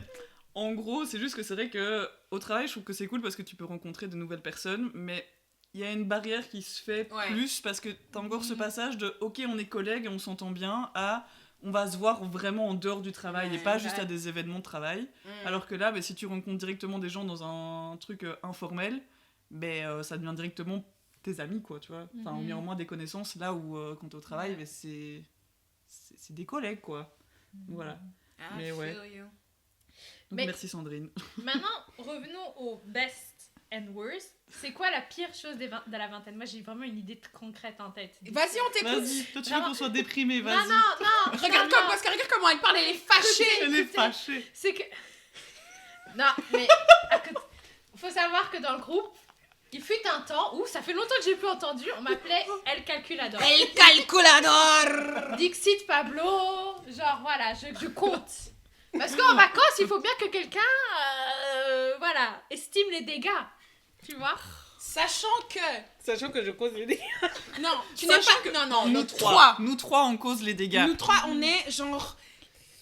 en gros, c'est juste que c'est vrai que au travail, je trouve que c'est cool parce que tu peux rencontrer de nouvelles personnes, mais il y a une barrière qui se fait Ouais. plus parce que t'as encore ce passage de ok, on est collègues et on s'entend bien à on va se voir vraiment en dehors du travail et Ouais, pas juste ouais. à des événements de travail. Mm. Alors que là, bah, si tu rencontres directement des gens dans un truc informel, ça devient directement tes amis, quoi, tu vois. Enfin, Mhm. au moins des connaissances, là où quand t'es au travail, Ouais. bah, c'est des collègues, quoi. Voilà. I Mais ouais. feel you. Donc Mais- merci Sandrine. Maintenant, revenons au best and worse. C'est quoi la pire chose de la vingtaine? Moi, j'ai vraiment une idée concrète en tête. Vas-y, on t'écoute. Vas-y, toi tu veux Vraiment- qu'on soit déprimé, vas-y. Non. Parce que regarde comment elle parle, elle est fâchée. Elle est écoutez. fâchée. C'est que... Non, mais... Faut savoir que dans le groupe, il fut un temps où, ça fait longtemps que j'ai plus entendu, on m'appelait El Calculador. El calculador. Dixit Pablo, genre voilà, je compte. Parce qu'en vacances, il faut bien que quelqu'un, voilà, estime les dégâts. Tu vois? Sachant que je cause les dégâts. non, tu n'es Sachant pas que non, nous nous trois, trois. nous trois on cause les dégâts. Nous trois, on est genre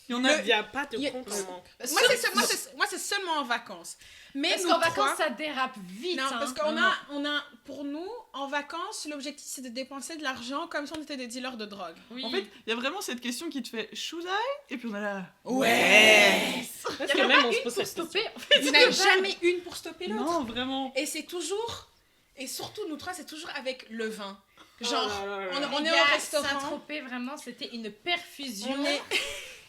Il y en a Il n'y a pas de Il y a- compte en manque. moi c'est seulement en vacances. Mais Parce nous qu'en trois, vacances, ça dérape vite. non, hein. parce qu'on a pour nous en vacances, l'objectif c'est de dépenser de l'argent comme si on était des dealers de drogue. Oui. En fait, il y a vraiment cette question qui te fait should I? Et puis on a là. Ouais. Parce il y que en a même pas on se une pose pour cette question. stopper. En fait, Il n'y en a jamais une pour stopper l'autre. Non, vraiment. Et c'est toujours et surtout nous trois, c'est toujours avec le vin. Oh Genre là là là là. on est Les au gars, restaurant. Saint-Tropez, vraiment, c'était une perfusion. On est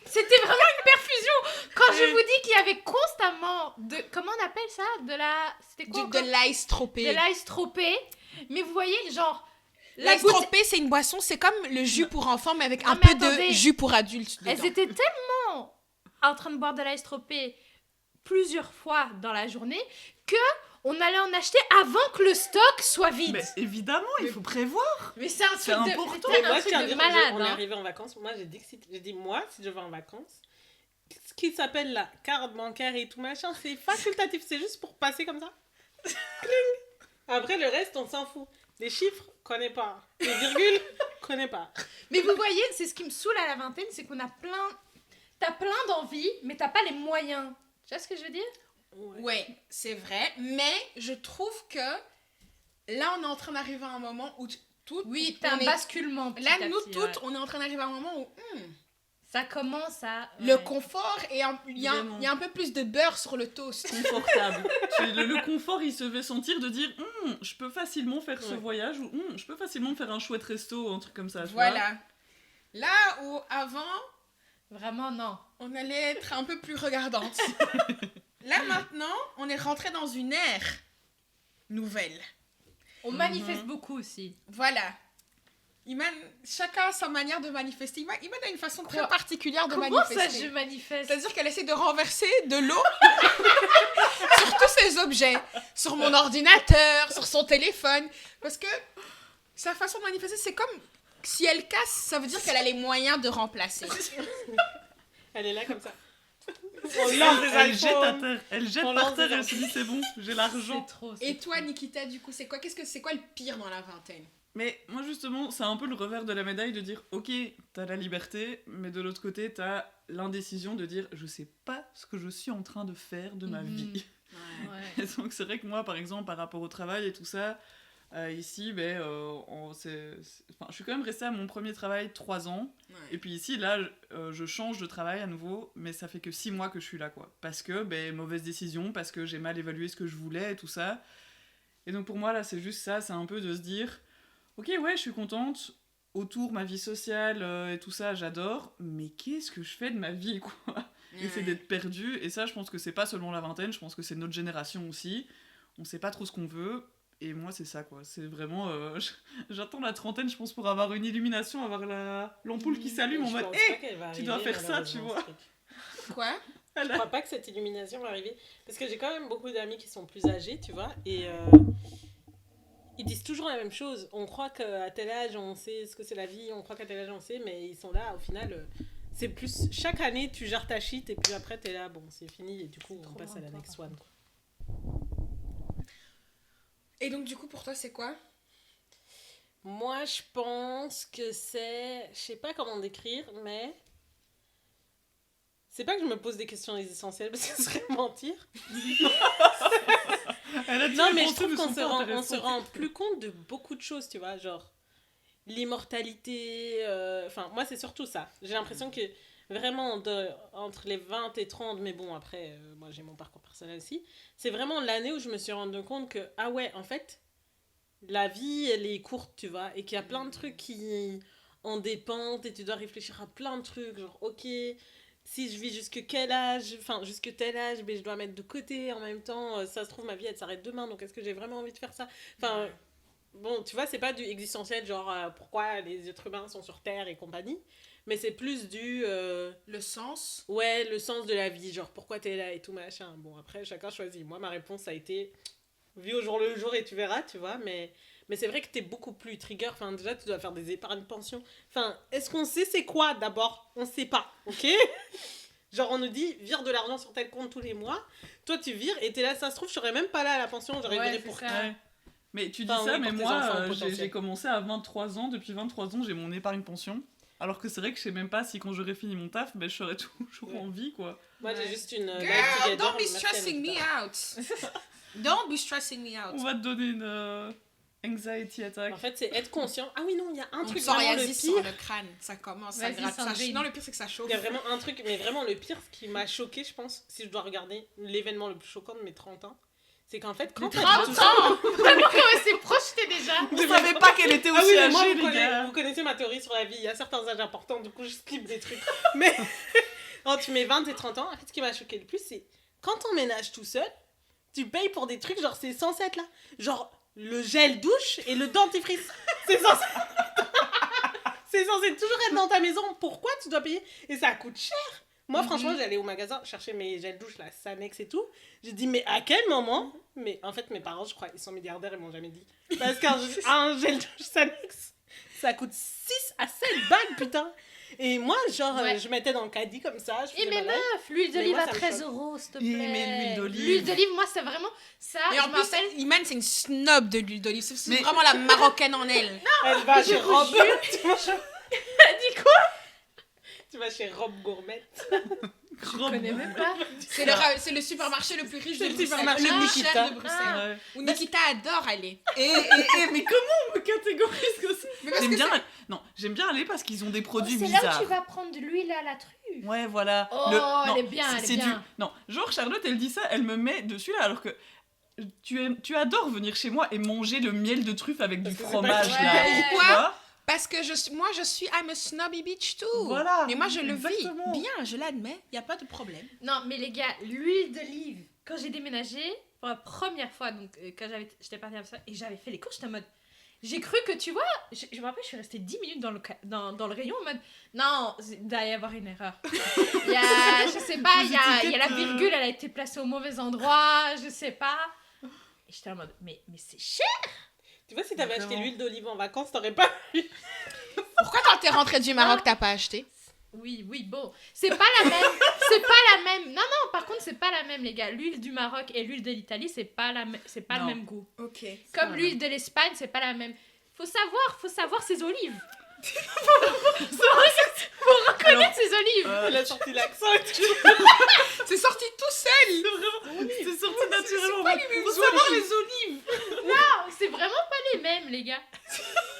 C'était vraiment une perfusion. Quand je vous dis qu'il y avait constamment de... Comment on appelle ça? C'était quoi de l'ice tropé. de l'ice tropé. Mais vous voyez, genre... L'ice bouteille- tropé, c'est une boisson, c'est comme le jus pour enfants, mais avec Non, un mais peu attendez. de jus pour adultes dedans. Elles étaient tellement en train de boire de l'ice tropé plusieurs fois dans la journée que on allait en acheter avant que le stock soit vide. Mais évidemment, il faut prévoir. Mais c'est un truc C'est important. c'était Mais un moi, je truc tiens à de dire, malade. on est hein. arrivé en vacances. Moi, j'ai dit, moi, si je vais en vacances, ce qui s'appelle la carte bancaire et tout machin, c'est facultatif. C'est juste pour passer comme ça. Cling. Après, le reste, on s'en fout. Les chiffres, connais pas. Les virgules, connais pas. Mais vous voyez, c'est ce qui me saoule à la vingtaine, c'est qu'on a t'as plein d'envies, mais t'as pas les moyens. Tu vois ce que je veux dire? Ouais, c'est vrai, mais je trouve que là, on est en train d'arriver à un moment où tout. Oui, on t'as un est- basculement. petit Là, à nous petit, toutes, ouais. on est en train d'arriver à un moment où Ça commence à... le ouais. confort et il y a Vraiment. un peu plus de beurre sur le toast. Confortable. Le confort, il se fait sentir de dire je peux facilement faire ce Ouais. voyage ou je peux facilement faire un chouette resto ou un truc comme ça. tu vois. Voilà. Là où avant, Vraiment, non. on allait être un peu plus regardante. Là maintenant, on est rentré dans une ère nouvelle. On manifeste beaucoup aussi. Voilà. Chacun a sa manière de manifester. Iman a une façon très Quoi particulière de Comment manifester. ça, je manifeste? C'est-à-dire qu'elle essaie de renverser de l'eau sur tous ses objets. Sur mon ordinateur, sur son téléphone. Parce que sa façon de manifester, c'est comme si elle casse, ça veut dire qu'elle a les moyens de remplacer. Elle est là comme ça. On lance des Elle jette à iPhones. terre. Elle jette On par lance terre des et elle se dit c'est bon, j'ai l'argent. C'est trop. Et toi, Nikita, du coup, c'est quoi le pire dans la vingtaine? Mais moi justement, c'est un peu le revers de la médaille de dire ok, t'as la liberté, mais de l'autre côté, t'as l'indécision de dire je sais pas ce que je suis en train de faire de ma Mhm. vie. Ouais. Et donc c'est vrai que moi, par exemple, par rapport au travail et tout ça, ici, je suis quand même restée à mon premier travail 3 ans. Et puis ici, là, je change de travail à nouveau, mais ça fait que 6 mois que je suis là, quoi. Parce que, mauvaise décision, parce que j'ai mal évalué ce que je voulais et tout ça. Et donc pour moi, là, c'est juste ça, c'est un peu de se dire, ok, ouais, je suis contente, autour, ma vie sociale et tout ça, j'adore, mais qu'est-ce que je fais de ma vie, quoi? Et c'est d'être perdu, et ça, je pense que c'est pas seulement la vingtaine, je pense que c'est notre génération aussi. On sait pas trop ce qu'on veut, et moi, c'est ça, quoi. C'est vraiment... j'attends la trentaine, je pense, pour avoir une illumination, avoir l'ampoule qui s'allume en Je mode pense hé, pas qu'elle va tu dois arriver, faire ça, tu malheureusement, vois. ce truc. Quoi? Je crois pas que cette illumination va arriver. Parce que j'ai quand même beaucoup d'amis qui sont plus âgés, tu vois. Et ils disent toujours la même chose. On croit qu'à tel âge, on sait ce que c'est la vie. On croit qu'à tel âge, on sait. Mais ils sont là, au final. C'est plus. Chaque année, tu gères ta shit. Et puis après, t'es là, bon, c'est fini. Et du coup, on trop passe à la loin, next toi, one. Et donc, du coup, pour toi, c'est quoi? Moi, je pense que c'est... Je sais pas comment décrire, mais... C'est pas que je me pose des questions essentielles, parce que ce serait mentir. Elle a dit Non, les mais je pensées trouve ne qu'on sont se pas rend, on intéressantes. se rend plus compte de beaucoup de choses, tu vois, genre l'immortalité, enfin, moi, c'est surtout ça. J'ai l'impression que vraiment, entre les 20 et 30, mais bon, après, moi, j'ai mon parcours personnel aussi, c'est vraiment l'année où je me suis rendu compte que, ah ouais, en fait, la vie, elle est courte, tu vois, et qu'il y a plein de trucs qui en dépendent, et tu dois réfléchir à plein de trucs, genre, ok, si je vis jusque quel âge, enfin jusque tel âge, mais je dois mettre de côté en même temps, ça se trouve ma vie elle s'arrête demain, donc est-ce que j'ai vraiment envie de faire ça? Enfin, bon, tu vois, c'est pas du existentiel, genre pourquoi les êtres humains sont sur Terre et compagnie, mais c'est plus du... Le sens. ouais, le sens de la vie, genre pourquoi t'es là et tout machin. Bon, après, chacun choisit. Moi, ma réponse a été vis au jour le jour et tu verras, tu vois, mais c'est vrai que t'es beaucoup plus trigger. Enfin, déjà, tu dois faire des épargnes pension. Enfin, est-ce qu'on sait c'est quoi d'abord? On sait pas, ok? Genre, on nous dit, vire de l'argent sur tel compte tous les mois. Toi, tu vires et t'es là, ça se trouve, je serais même pas là à la pension, j'aurais viré pour ça. Ouais. Mais tu dis Enfin, ça, oui, mais pour tes moi, enfants potentiels. j'ai commencé à 23 ans. Depuis 23 ans, j'ai mon épargne pension. Alors que c'est vrai que je sais même pas si quand j'aurai fini mon taf, ben, je serai toujours Ouais. en vie, quoi. Moi, j'ai juste une... Girl, life together, don't be merci, stressing me Anita. out. Don't be stressing me out. On va te donner une anxiety attack. En fait, c'est être conscient. Ah oui, non, il y a un Un truc vraiment le psoriasis sur pire. le crâne, ça commence, ça Vas-y, gratte. Ça... Sandrine. Non, le pire c'est que ça chauffe. Il y a vraiment un truc, mais vraiment le pire, ce qui m'a choqué, je pense, si je dois regarder l'événement le plus choquant de mes 30 ans, c'est qu'en fait, quand 30 ans. Vraiment, elle s'est projetée déjà. Je savais pas qu'elle était Ah aussi oui, mais moi, âgée, vous, les gars. vous connaissez ma théorie sur la vie. Il y a certains âges importants, du coup, je skip des trucs. Mais entre mes 20 et 30 ans, en fait, ce qui m'a choqué le plus, c'est quand on ménage tout seul, tu payes pour des trucs, genre, c'est censé être là. Genre, le gel douche et le dentifrice. C'est censé... c'est censé toujours être dans ta maison. Pourquoi tu dois payer? Et ça coûte cher. Moi, franchement, j'allais au magasin chercher mes gels douche, la Sanex et tout. J'ai dit, mais à quel moment? Mais en fait, mes parents, je crois, ils sont milliardaires, ils m'ont jamais dit. Parce qu'un gel douche Sanex, ça coûte 6 à 7 balles, putain. Et moi, genre, Ouais. je mettais dans le caddie comme ça. Je Et faisais mais ma life. meuf, l'huile Mais d'olive moi, à ça me 13 choque. euros, s'il te Oui, plaît. mais l'huile d'olive. L'huile d'olive, moi, c'est vraiment ça. Et je en plus, m'appelle. Iman, c'est une snob de l'huile d'olive. C'est Mais- vraiment la marocaine en elle. Elle va chez vous Rob. jure. Tu vas chez- Dis quoi? tu vas chez Rob Gourmet. Je connais même pas. C'est le supermarché le plus riche de C'est le Bruxelles. supermarché Le plus Nikita. cher de Bruxelles. Ouais. Où Nikita adore aller. Mais comment on me catégorise comme ça? Mais parce J'aime que bien, non, j'aime bien aller parce qu'ils ont des produits C'est là où bizarres. tu vas prendre de l'huile à la truffe. Ouais, voilà. Oh, non, elle est bien, elle est c'est bien. Non, genre Charlotte, elle dit ça, elle me met dessus là, alors que tu adores venir chez moi et manger le miel de truffe avec du Parce que c'est fromage pas- là. Ouais. Tu Pourquoi? vois? Parce que moi, je suis I'm a snobby bitch too. Voilà, Mais moi, je le exactement. vis bien, je l'admets. Il n'y a pas de problème. Non, mais les gars, l'huile d'olive, quand j'ai déménagé, pour la première fois, donc quand j'étais partie à ça, et j'avais fait les courses, j'étais en mode. J'ai cru que, tu vois, je me rappelle, je suis restée 10 minutes dans le rayon en mode. Non, il doit y avoir une erreur. Il y a, je sais pas, il y a la virgule, elle a été placée au mauvais endroit, je sais pas. Et j'étais en mode, mais c'est cher! Tu vois, si t'avais acheté Vraiment. l'huile d'olive en vacances, t'aurais pas eu. Pourquoi quand t'es rentrée du Maroc, t'as pas acheté? Oui, bon. C'est pas la même. C'est pas la même. Non, par contre, c'est pas la même, les gars. L'huile du Maroc et l'huile de l'Italie, c'est pas le Non. même goût. Ok. Comme l'huile de l'Espagne, c'est pas la même. Faut savoir ses olives. Faut reconnaître ses olives. Elle a sorti l'accent et tout. C'est sorti tout seul. C'est sorti naturellement. pas les mêmes Faut savoir olives. les olives. Non, c'est vraiment pas les mêmes, les gars.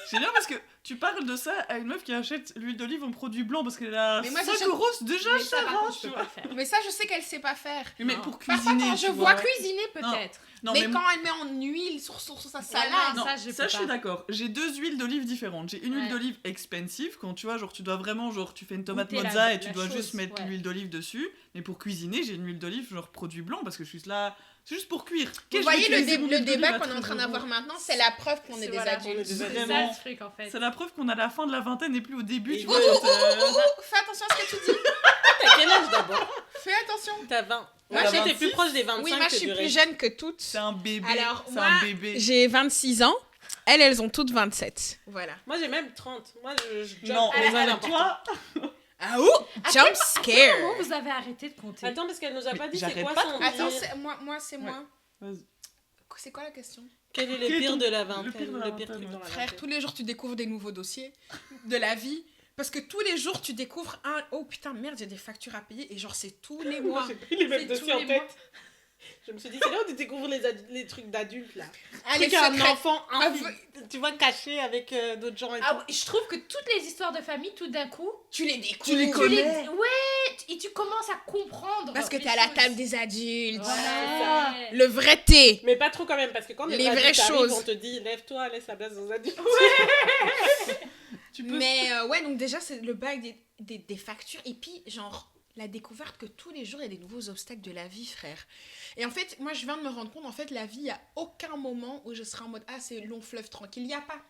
C'est bien parce que tu parles de ça à une meuf qui achète l'huile d'olive en produit blanc parce qu'elle a Mais moi, 5 j'achète- euros déjà Mais ça, cher, par hein, contre, je tu peux vois. pas faire. Mais ça, je sais qu'elle sait pas faire. Mais Non. pour Parfois, cuisiner, quand je tu vois vois. Cuisiner, peut-être. Non, mais mais quand elle met en huile sur sa Voilà. salade. Non, ça, je peux ça, je suis pas. d'accord. J'ai deux huiles d'olive différentes. J'ai une huile Ouais. d'olive expensive, quand tu vois, genre tu dois vraiment, genre tu fais une tomate Goûter mozza la- et tu la dois chose, juste mettre ouais. l'huile d'olive dessus. Mais pour cuisiner, j'ai une huile d'olive genre produit blanc parce que je suis là, c'est juste pour cuire. Vous Qu'est-ce que voyez je vais le, utiliser mon le huile d'olive débat à qu'on est en 13 train euros? d'avoir maintenant, c'est la preuve qu'on est C'est des voilà, adultes. des C'est adultes. ça le truc, en fait. C'est la preuve qu'on a la fin de la vingtaine et plus au début, Et tu vous- vois. Fais attention à ce que tu dis. T'as quel âge d'abord? Fais attention. T'as 20. Moi, Moi, j'ai j'étais plus proche des 25 Oui, moi, je que suis du plus reste. jeune que toutes. C'est un bébé. Alors, c'est moi, un bébé. J'ai 26 ans. Elles ont toutes 27. Voilà. Moi, j'ai même 30. Moi, je jump Non, les mais années avec importantes. toi, Ah ouh, jump scare. Comment vous avez arrêté de compter? Attends, parce qu'elle nous a Mais pas dit c'est j'arrête quoi pas son de- Attends, pire. c'est moi, c'est moi. Vas-y. C'est quoi la question? Quel est le Quel est pire ton- de la le vingtaine? pire de la Le pire vingtaine, truc dans la Frère, vingtaine. tous les jours, tu découvres des nouveaux dossiers de la vie. Parce que tous les jours, tu découvres un... Oh putain, merde, j'ai des factures à payer. Et genre, c'est tous les Moi, mois. j'ai pris les mêmes C'est dossiers tous en les tête. mois. Je me suis dit, c'est là où tu découvres les trucs d'adultes, là. Allez, Truc un secret. enfant, Ah, tu vois, caché avec d'autres gens et Ah tout. oui, je trouve que toutes les histoires de famille, tout d'un coup, Tu les découvres. Tu les connais. Ouais, et tu commences à comprendre. Parce que les t'es à la choses. table des adultes. Voilà. Le vrai thé. Mais pas trop quand même, parce que quand Les les vraies adultes arrivent, choses. on te dit, lève-toi, laisse la place aux adultes. Tu peux. Mais ouais, donc déjà, c'est le bail des factures. Et puis, genre, la découverte que tous les jours, il y a des nouveaux obstacles de la vie, frère. Et en fait, moi, je viens de me rendre compte, en fait, la vie, il n'y a aucun moment où je serai en mode, ah, c'est long fleuve tranquille. Il n'y a pas.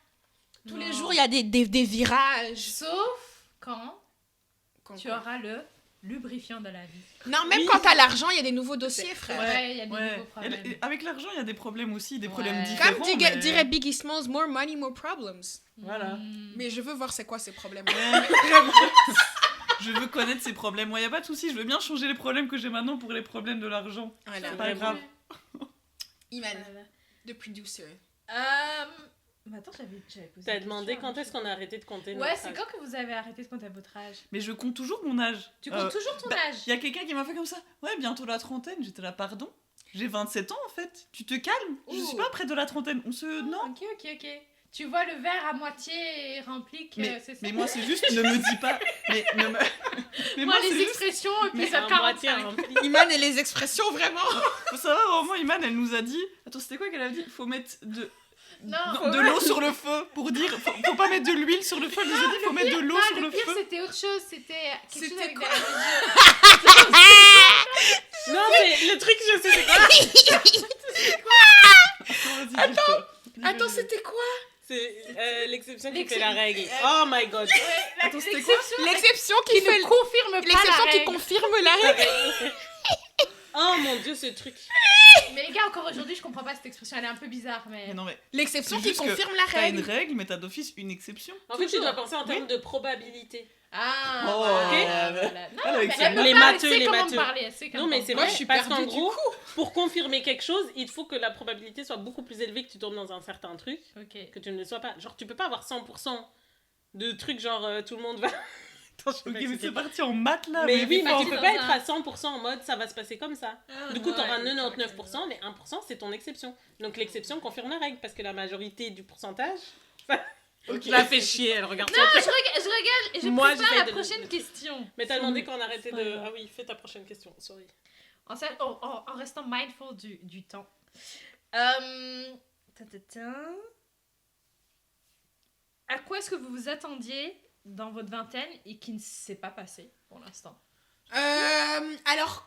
Tous les jours, il y a des virages. Sauf quand tu auras le lubrifiant de la vie. Non, même quand t'as l'argent, il y a des nouveaux dossiers, frère. Ouais, il y a des nouveaux problèmes. Avec l'argent, il y a des problèmes aussi, des problèmes Ouais. différents. Comme mais- dirait Biggie Smalls, more money, more problems. Voilà. Mais je veux voir c'est quoi ces problèmes. Je veux connaître ces problèmes. Moi, il n'y a pas de souci, je veux bien changer les problèmes que j'ai maintenant pour les problèmes de l'argent. Voilà. C'est pas grave. Iman, Voilà. the producer. Mais attends, j'avais posé. T'as une demandé question, quand est-ce qu'on a arrêté de compter Ouais, notre c'est âge. quand que vous avez arrêté de compter votre âge? Mais je compte toujours mon âge. Tu comptes toujours ton âge? Il y a quelqu'un qui m'a fait comme ça. Ouais, bientôt la trentaine. J'étais là, pardon. J'ai 27 ans en fait. Tu te calmes. Je suis pas près de la trentaine. On se. Non. Ok. Tu vois le verre à moitié rempli que c'est ça. Mais moi, c'est juste. Ne me dis pas. Mais Moi, moi, c'est les juste. expressions, Mais épisode à moitié 45. rempli. Iman et les expressions, vraiment. Faut savoir, vraiment, Iman, elle nous a dit. Attends, c'était quoi qu'elle a dit? Faut mettre Non, de l'eau sur le feu pour dire. Faut pas mettre de l'huile sur le feu. Elle nous a dit faut mettre de l'eau sur le le pire, feu. c'était autre chose. C'était quelque chose C'était avec quoi? des religieux. Non, mais le truc, je sais c'est quoi. Attends, c'était quoi? C'est l'exception qui fait L'exception. la règle. Oh my god. Attends, c'était quoi? L'exception qui fait confirme pas la l'exception qui règle. confirme la règle. Oh mon dieu, ce truc. Mais les gars, encore aujourd'hui, je comprends pas cette expression. Elle est un peu bizarre, mais... Mais non, mais L'exception C'est qui juste que confirme la t'as une règle. règle, mais t'as d'office une exception. En fait, tu dois penser en termes de probabilité. Ah, Oh, voilà, ok. voilà. Non, Avec mais ça. elle peut Les pas, matheux, elle sait les comment matheux. parler, elle sait comment Non, mais c'est Moi, vrai, je suis parce qu'en perdue, du gros, pour confirmer quelque chose, il faut que la probabilité soit beaucoup plus élevée que tu tombes dans un certain truc, Ok. que tu ne le sois pas. Genre, tu peux pas avoir 100% de trucs genre tout le monde va... Attends, je sais Ok, pas mais expliquer. c'est parti en maths là. Mais oui, mais fort. tu peux Dans pas un- être à 100% en mode ça va se passer comme ça. Du coup, ouais, t'auras ouais, 99%, les 1% c'est ton exception. Donc l'exception confirme la règle parce que la majorité du pourcentage. Ok. La fait chier, elle regarde ça. Non, je regarde et je Moi, prépare j'essaie la de- prochaine question. Mais t'as demandé qu'on arrêtait C'est pas de. grave. Ah oui, fais ta prochaine question, sorry. En restant mindful du temps. À quoi est-ce que vous vous attendiez dans votre vingtaine et qui ne s'est pas passé pour l'instant? Alors,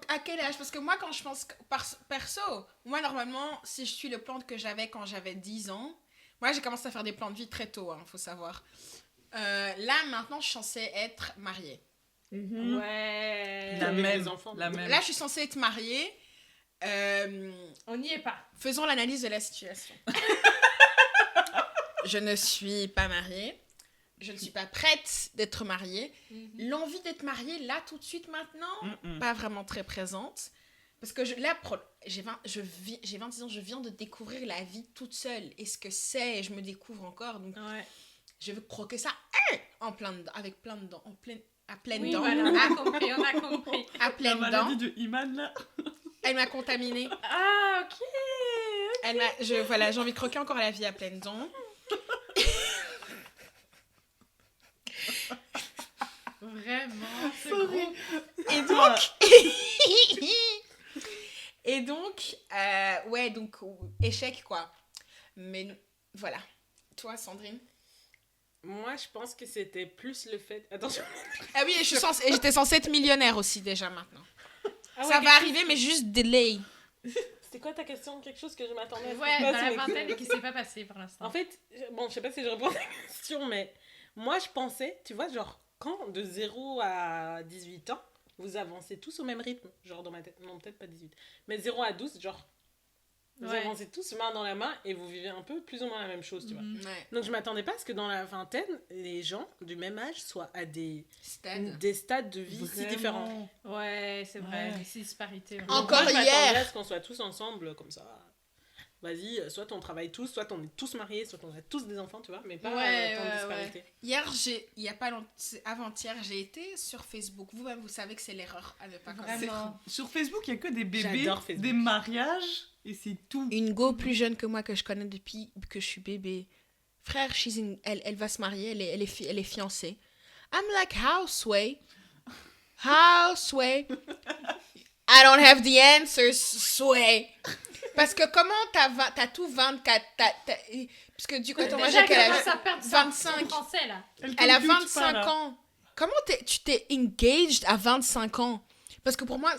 à quel âge? Parce que moi, quand je pense perso, moi, normalement, si je suis le plan que j'avais quand j'avais 10 ans, moi, j'ai commencé à faire des plans de vie très tôt, hein, faut savoir. Là, maintenant, je suis censée être mariée. Ouais. La Avec même. des enfants. La même. Là, je suis censée être mariée. On n'y est pas. Faisons l'analyse de la situation. Je ne suis pas mariée. Je ne suis pas prête d'être mariée. L'envie d'être mariée, là, tout de suite, maintenant, pas vraiment très présente. Parce que j'ai 26 ans, je viens de découvrir la vie toute seule. Et ce que c'est, je me découvre encore. Donc, Ouais. je veux croquer ça en plein dedans, avec plein de dents, à pleines Oui, dents. voilà, on a compris, on a compris. À La pleines dents. maladie de Iman là. Elle m'a contaminée. Ah, ok. J'ai envie de croquer encore la vie à pleines dents. Vraiment, c'est Sorry. gros. Et donc, ouais, donc, échec, quoi. Mais voilà. Toi, Sandrine? Moi, je pense que c'était plus le fait. Attention. Ah oui, j'étais censée être millionnaire aussi, déjà, maintenant. Ah ouais, Ça va arriver, mais juste delay. C'était quoi ta question? Quelque chose que je m'attendais à ce qui Ouais, se dans passe, la mais- vingtaine et qui s'est pas passé pour l'instant. En fait, bon, je sais pas si je réponds à ta question, mais moi, je pensais, tu vois, genre, quand de 0 à 18 ans, vous avancez tous au même rythme, genre dans ma tête, non, peut-être pas 18, mais 0 à 12, genre, vous Ouais. avancez tous main dans la main et vous vivez un peu plus ou moins la même chose, tu vois. Ouais. Donc, je m'attendais pas à ce que dans la vingtaine, les gens du même âge soient à des stades de vie si différents. Ouais, c'est vrai, Ouais. les disparités. Encore Donc, moi, je hier. m'attendais à ce qu'on soit tous ensemble, comme ça. Vas-y, soit on travaille tous, soit on est tous mariés, soit on a tous des enfants, tu vois, mais pas Ouais, tant de ouais, disparité. Hier, il y a pas longtemps, avant-hier, j'ai été sur Facebook. Vous-même, vous savez que c'est l'erreur à ne pas connaître. Vraiment. Sur Facebook, il y a que des bébés, J'adore Facebook. des mariages et c'est tout. Une go plus jeune que moi que je connais depuis que je suis bébé. Frère, elle va se marier, elle est fiancée. I'm like, how, Sway? How, Sway? I don't have the answers, Sway. Parce que comment t'as tout 24, parce que du coup, attends, moi j'ai Déjà, quel elle âge? commence à perdre 25. son français, là. Elle a compute pas, 25 là. ans. comment tu t'es engaged à 25 ans? Parce que pour moi,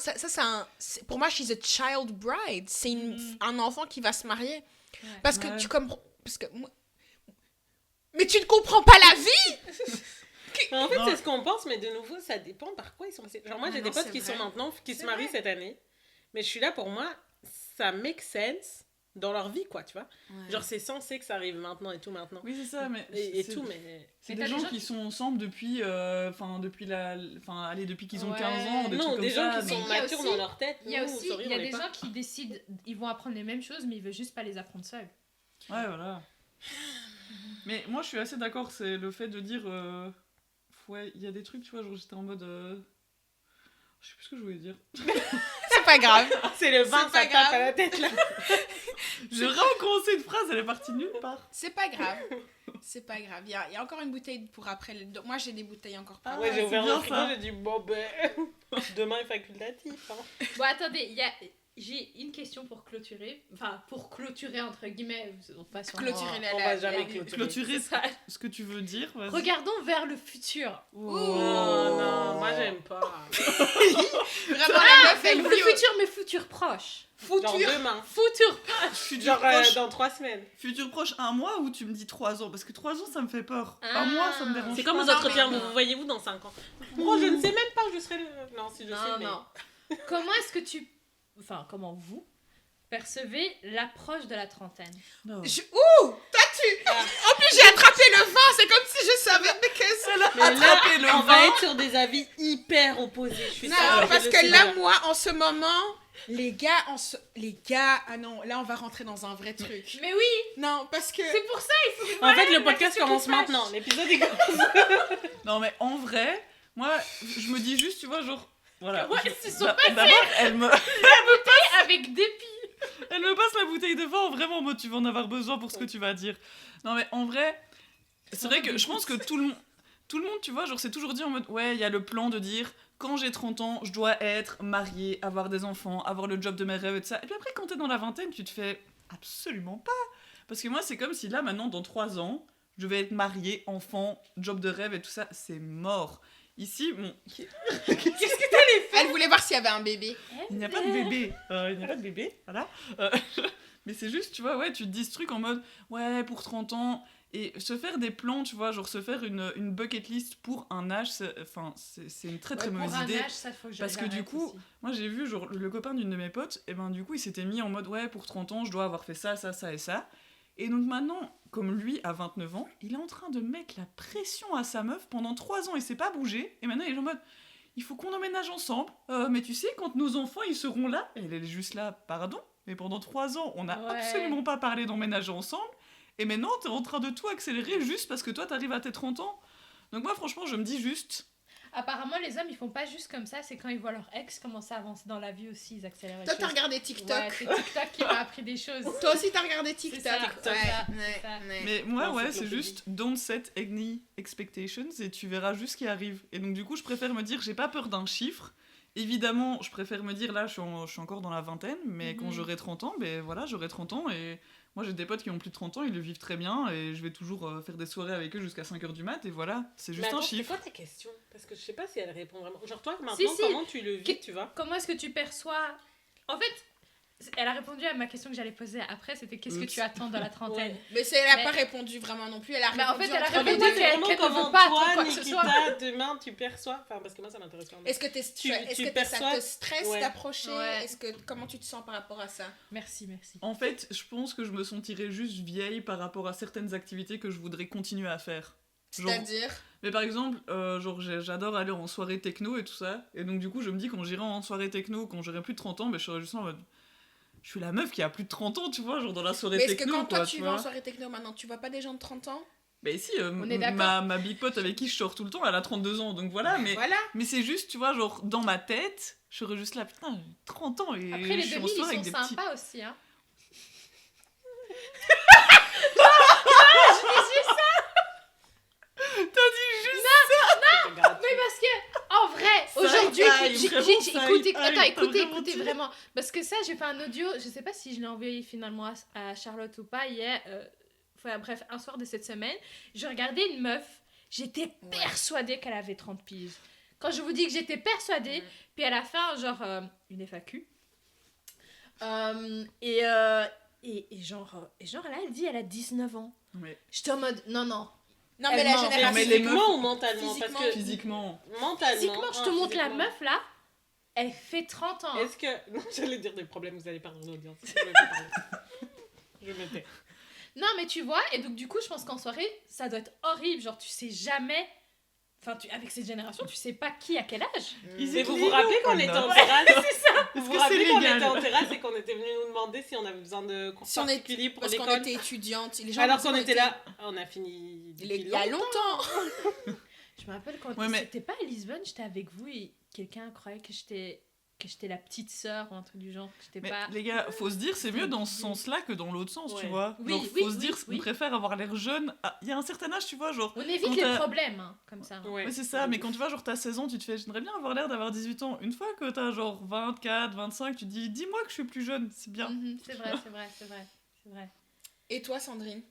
pour moi, she's a child bride. C'est un enfant qui va se marier. Ouais. Parce que Ouais. tu comprends... Parce que mais tu ne comprends pas la vie. En fait, Non. c'est ce qu'on pense, mais de nouveau, ça dépend par quoi ils sont passés. Genre, moi, Ah j'ai non, des potes c'est qui vrai. sont maintenant, qui se C'est marient vrai. cette année. Mais je suis là, pour moi, ça make sense dans leur vie, quoi, tu vois. Genre, c'est censé que ça arrive maintenant et tout maintenant. Oui, c'est ça, mais. Et c'est- tout, mais... C'est Mais des t'as gens des gens qui sont ensemble depuis. Depuis qu'ils ont Ouais. 15 ans, des non, trucs des comme gens ça. qui mais sont il y a matures aussi- dans leur tête. Il y a Nous, aussi sorry, il y a on l'est des pas. gens qui décident, ils vont apprendre les mêmes choses, mais ils veulent juste pas les apprendre seuls. Ouais, voilà. Mais moi, je suis assez d'accord, c'est le fait de dire. Ouais, il y a des trucs, tu vois, genre j'étais en mode. Je sais plus ce que je voulais dire. C'est pas grave. C'est le vin, C'est pas ça tape grave. à la tête, là. J'ai recommencé une phrase, elle est partie nulle part. C'est pas grave. C'est pas grave. Il y a encore une bouteille pour après. Moi, j'ai des bouteilles encore pour Ah, après. Ouais, j'ai c'est ouvert bien le frigo, ça. j'ai dit, bon, ben, demain est facultatif. Hein. Bon, attendez, j'ai une question pour clôturer. Enfin, pour clôturer, entre guillemets. On va sûrement- Clôturer on va jamais la- clôturer. Clôturer C'est ça. ce que tu veux dire, vas-y. Regardons vers le futur. Oh. Oh non, moi, j'aime pas. Vraiment, la meuf, elle Le vit au futur, mais futur proche. Genre futur. demain. Futur. Futur Genre proche. dans 3 semaines. Futur proche, 1 mois ou tu me dis 3 ans? Parce que 3 ans, ça me fait peur. Ah. 1 mois, ça me dérange C'est pas. comme aux non, entretiens, mais- vous voyez-vous dans 5 ans? Moi, je ne sais même pas où je serai. Non, si je sais, Non, mais. non. Comment est-ce que tu... Enfin, comment vous percevez l'approche de la trentaine? Non. Ouh, En plus, j'ai attrapé le vin. C'est comme si je savais. Mais qu'est-ce Mais là, Attraper le on vin. va être sur des avis hyper opposés. Je suis Non, sûre, parce je que sais là, bien. moi, en ce moment, les gars, ah non, là, on va rentrer dans un vrai truc. Mais oui, Non, parce que... c'est pour ça, il faut... En fait, le podcast question commence qui fâche. maintenant. L'épisode est commencé. Non, mais en vrai, moi, je me dis juste, tu vois, genre. Voilà. Ouais, je- c'est son D'abord, elle me avec dépit. passe la bouteille de vin, vraiment, en mode, tu vas en avoir besoin pour ce que tu vas dire. Non, mais en vrai, c'est vrai que je pense que tout le monde, tu vois, genre, c'est toujours dit en mode, ouais, il y a le plan de dire, quand j'ai 30 ans, je dois être mariée, avoir des enfants, avoir le job de mes rêves et tout ça. Et puis après, quand t'es dans la vingtaine, tu te fais absolument pas. Parce que moi, c'est comme si là, maintenant, dans 3 ans, je vais être mariée, enfant, job de rêve et tout ça, c'est mort. Ici, bon, Elle voulait voir s'il y avait un bébé. il n'y a pas de bébé. Il n'y a pas de bébé, voilà. Mais c'est juste, tu vois, ouais, tu te dis ce truc en mode, ouais, pour 30 ans, et se faire des plans, tu vois, genre se faire une bucket list pour un âge, c'est une très très Ouais, mauvaise pour un idée. âge, ça faut que Parce que du j'arrête coup, aussi. Moi, j'ai vu, genre, le copain d'une de mes potes, et ben du coup, il s'était mis en mode, ouais, pour 30 ans, je dois avoir fait ça, ça, ça et ça. Et donc maintenant, comme lui a 29 ans, il est en train de mettre la pression à sa meuf pendant 3 ans, il s'est pas bougé, et maintenant il est en mode, il faut qu'on emménage ensemble, mais tu sais, quand nos enfants, ils seront là, et elle est juste là, pardon, mais pendant 3 ans, on n'a Ouais. absolument pas parlé d'emménager ensemble, et maintenant, t'es en train de tout accélérer juste parce que toi, t'arrives à tes 30 ans. Donc moi, franchement, je me dis juste... Apparemment, les hommes, ils font pas juste comme ça, c'est quand ils voient leur ex commencer à avancer dans la vie aussi, ils accélèrent les Toi, t'as choses. regardé TikTok. Ouais, c'est TikTok qui m'a appris des choses. Toi aussi, t'as regardé C'est TikTok. ça, Ouais, c'est ça, ouais, c'est ça. ouais. Mais moi, Non, ouais, c'est c'est Clopédie. juste don't set any expectations et tu verras juste ce qui arrive. Et donc, du coup, je préfère me dire, j'ai pas peur d'un chiffre. Évidemment, je préfère me dire, là, je suis encore dans la vingtaine, mais quand Mhm. j'aurai 30 ans, ben voilà, j'aurai 30 ans. Et moi, j'ai des potes qui ont plus de 30 ans, ils le vivent très bien et je vais toujours faire des soirées avec eux jusqu'à 5h du mat. Et voilà, c'est Mais juste attends, un c'est chiffre. quoi ta question? Parce que je sais pas si elle répond vraiment. Genre, toi, maintenant, Si, si. comment tu le vis, Qu'est- tu vois? Comment est-ce que tu perçois... En fait, elle a répondu à ma question que j'allais poser après, c'était qu'est-ce que Oups. tu attends de la trentaine. Ouais. Mais elle a Mais- pas répondu vraiment non plus. Elle a Mais en répondu fait, elle a entre les répondu deux. qu'elle- Vraiment, ne comment veut pas toi, attendre quoi que ce Nikita, soit. demain, tu perçois... Enfin, parce que moi, ça m'intéresse quand même. Est-ce que, Tu est-ce que perçois- ça te stresse Ouais. d'approcher? Ouais. Comment tu te sens par rapport à ça? Merci, merci. En fait, je pense que je me sentirais juste vieille par rapport à certaines activités que je voudrais continuer à faire. Genre- C'est-à-dire? Mais par exemple, genre j'adore aller en soirée techno et tout ça. Et donc du coup, je me dis quand j'irai en soirée techno, quand j'aurai plus de 30 ans, ben, je serai juste en mode... Je suis la meuf qui a plus de 30 ans, tu vois, genre dans la soirée Mais est-ce techno, que quand quoi, toi tu vas en vois. soirée techno maintenant, tu vois pas des gens de 30 ans? Mais si, On est d'accord. ma big pote avec qui je sors tout le temps, elle a 32 ans, donc voilà, mais... Voilà. Mais c'est juste, tu vois, genre dans ma tête, je serais juste là, putain, j'ai 30 ans et Après, les je suis en 2000, ils soirée sont avec des petits... sympas aussi, hein. T'as dit juste... Mais parce que, en vrai, Ça aujourd'hui, aille, vraiment, ça écoutez, aille, attends, t'as écoutez, vraiment dit. vraiment. Parce que ça, j'ai fait un audio, je sais pas si je l'ai envoyé finalement à Charlotte ou pas, hier, enfin, bref, un soir de cette semaine, je regardais une meuf J'étais persuadée qu'elle avait 30 piges. Quand je vous dis que j'étais persuadée, puis elle a fait une FAQ. Et genre là, elle dit elle a 19 ans. Mais J'étais en mode, non. Non, Elle mais la ment. génération. Mais les Physiquement ou mentalement? Physiquement. Parce que physiquement. mentalement. Physiquement, je te montre la meuf là, elle fait 30 ans. Est-ce que. Non, j'allais dire des problèmes, vous allez perdre l'audience. Je vais pas parler. Je me tais. Non, mais tu vois, et donc du coup, je pense qu'en soirée, ça doit être horrible. Genre, tu sais jamais. Enfin, avec cette génération, tu sais pas qui à quel âge. Mais vous vous rappelez qu'on était en terrasse? C'est ça. Vous vous que rappelez c'est qu'on légal était en terrasse et qu'on était venu nous demander si on avait besoin de cours Si on est- particuliers pour Parce qu'on l'école? était étudiante. Les gens Alors pensaient qu'on était là, on a fini. Il depuis y a longtemps. Je me rappelle quand Ouais, mais- c'était pas à Lisbonne, j'étais avec vous et quelqu'un croyait que j'étais la petite sœur ou un truc du genre, que j'étais Mais pas. les gars, faut se dire, c'est mieux dans ce sens-là que dans l'autre sens, tu Ouais. vois. Oui, Genre, oui, faut se oui, dire, oui. on préfère avoir l'air jeune. Il y a un certain âge, tu vois, genre. On évite Quand les t'as- problèmes, hein, comme ça. Ouais. Ouais, c'est ça, mais quand tu vois, genre, t'as 16 ans, tu te fais, j'aimerais bien avoir l'air d'avoir 18 ans. Une fois que t'as genre 24, 25, tu te dis, dis-moi que je suis plus jeune, c'est bien. C'est vrai. Et toi, Sandrine?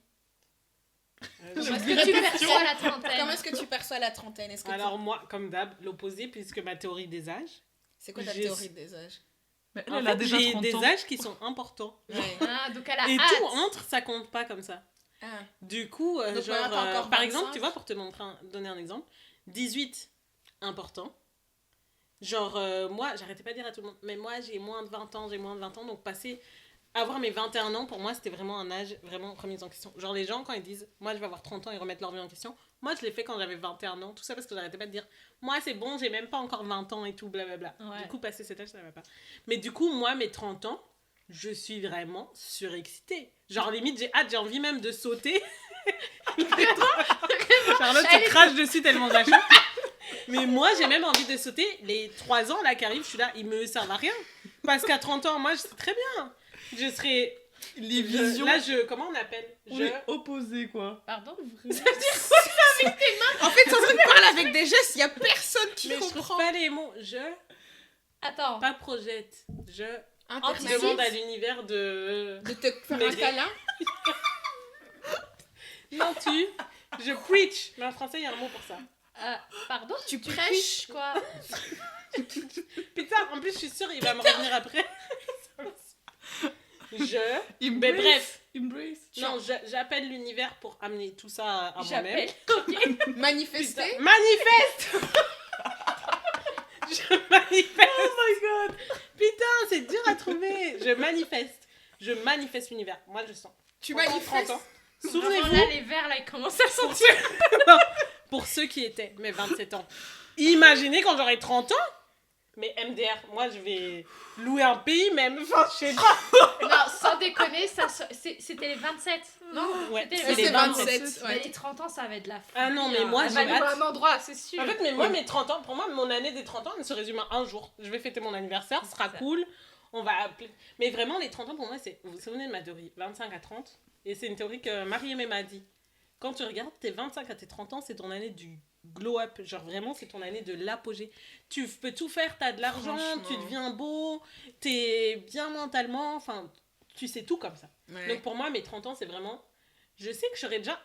Comment est-ce que tu perçois la Comment trentaine? est-ce que tu perçois la trentaine? Est-ce que Alors moi, comme d'hab, l'opposé, puisque ma théorie des âges. c'est quoi ta j'ai- théorie des âges? Mais elle, En elle a fait, déjà j'ai 30 des ans. âges qui sont importants. Ouais. Ah, donc elle a Et hâte. tout entre, ça compte pas comme ça. Ah. Du coup, Donc, genre, voilà, t'as encore par 25. exemple, tu vois, pour te donner un exemple, 18, important. Genre, moi, j'arrêtais pas de dire à tout le monde, mais moi, j'ai moins de 20 ans, donc avoir mes 21 ans, pour moi, c'était vraiment un âge vraiment remis en question. Genre, les gens, quand ils disent, moi, je vais avoir 30 ans, ils remettent leur vie en question. Moi, je l'ai fait quand j'avais 21 ans, tout ça parce que j'arrêtais pas de dire, moi, c'est bon, j'ai même pas encore 20 ans et tout, blablabla. Ouais. Du coup, passé cet âge, ça va pas. Mais du coup, moi, mes 30 ans, je suis vraiment surexcitée. Genre, limite, j'ai hâte, j'ai envie même de sauter. Charlotte se crache dessus tellement d'achat. Mais moi, j'ai même envie de sauter. Les 3 ans là qui arrivent, je suis là, ils me servent à rien. Parce qu'à 30 ans, moi, je sais très bien. Je serai. Les visions. Comment on appelle? On est opposés, quoi. Pardon? En fait, Sandrine parle avec des gestes, il y a personne qui Mais je trouve comprend. pas les mots. Attends. Pas projette. Je Internet. demande à l'univers de. De te faire un Mais- câlin. Non, je preach. Mais en français, il y a un mot pour ça. Pardon? Tu Tu prêches. prêches quoi? Putain, en plus, je suis sûre, il va me revenir après. Mais bref. Embrace. Non, j'appelle l'univers pour amener tout ça à moi-même. J'appelle. Manifester. Putain, manifeste. Je manifeste. Oh my god. Putain, c'est dur à trouver. Je manifeste l'univers. Moi, je sens. Tu Pendant manifestes. 30 ans. Vraiment, Souvenez-vous, là, les verres, là, ils commencent à sentir. pour ceux qui étaient mes 27 ans, imaginez quand j'aurai 30 ans. Mais MDR, moi, je vais louer un pays même. Enfin, je sais pas. Non, sans déconner, c'était les 27. Non? Ouais, C'était Ça, les c'est 27. 27. Mais Ouais. les 30 ans, ça va être la folie. Ah non, mais moi, elle j'ai va louer hâte. un endroit, c'est sûr. En fait, mais moi, mes 30 ans, pour moi, mon année des 30 ans ne se résume à un jour. Je vais fêter mon anniversaire, ce sera ça. cool. On va appeler. Mais vraiment, les 30 ans, pour moi, c'est. Vous vous souvenez de ma théorie 25 à 30. Et c'est une théorie que Marie-Aimée m'a dit. Quand tu regardes tes 25 à tes 30 ans, c'est ton année du glow-up. Genre vraiment, c'est ton année de l'apogée. Tu peux tout faire, t'as de l'argent, Franchement. tu deviens beau, t'es bien mentalement. Enfin, tu sais tout comme ça. Ouais. Donc pour moi, mes 30 ans, c'est vraiment. Je sais que je serai déjà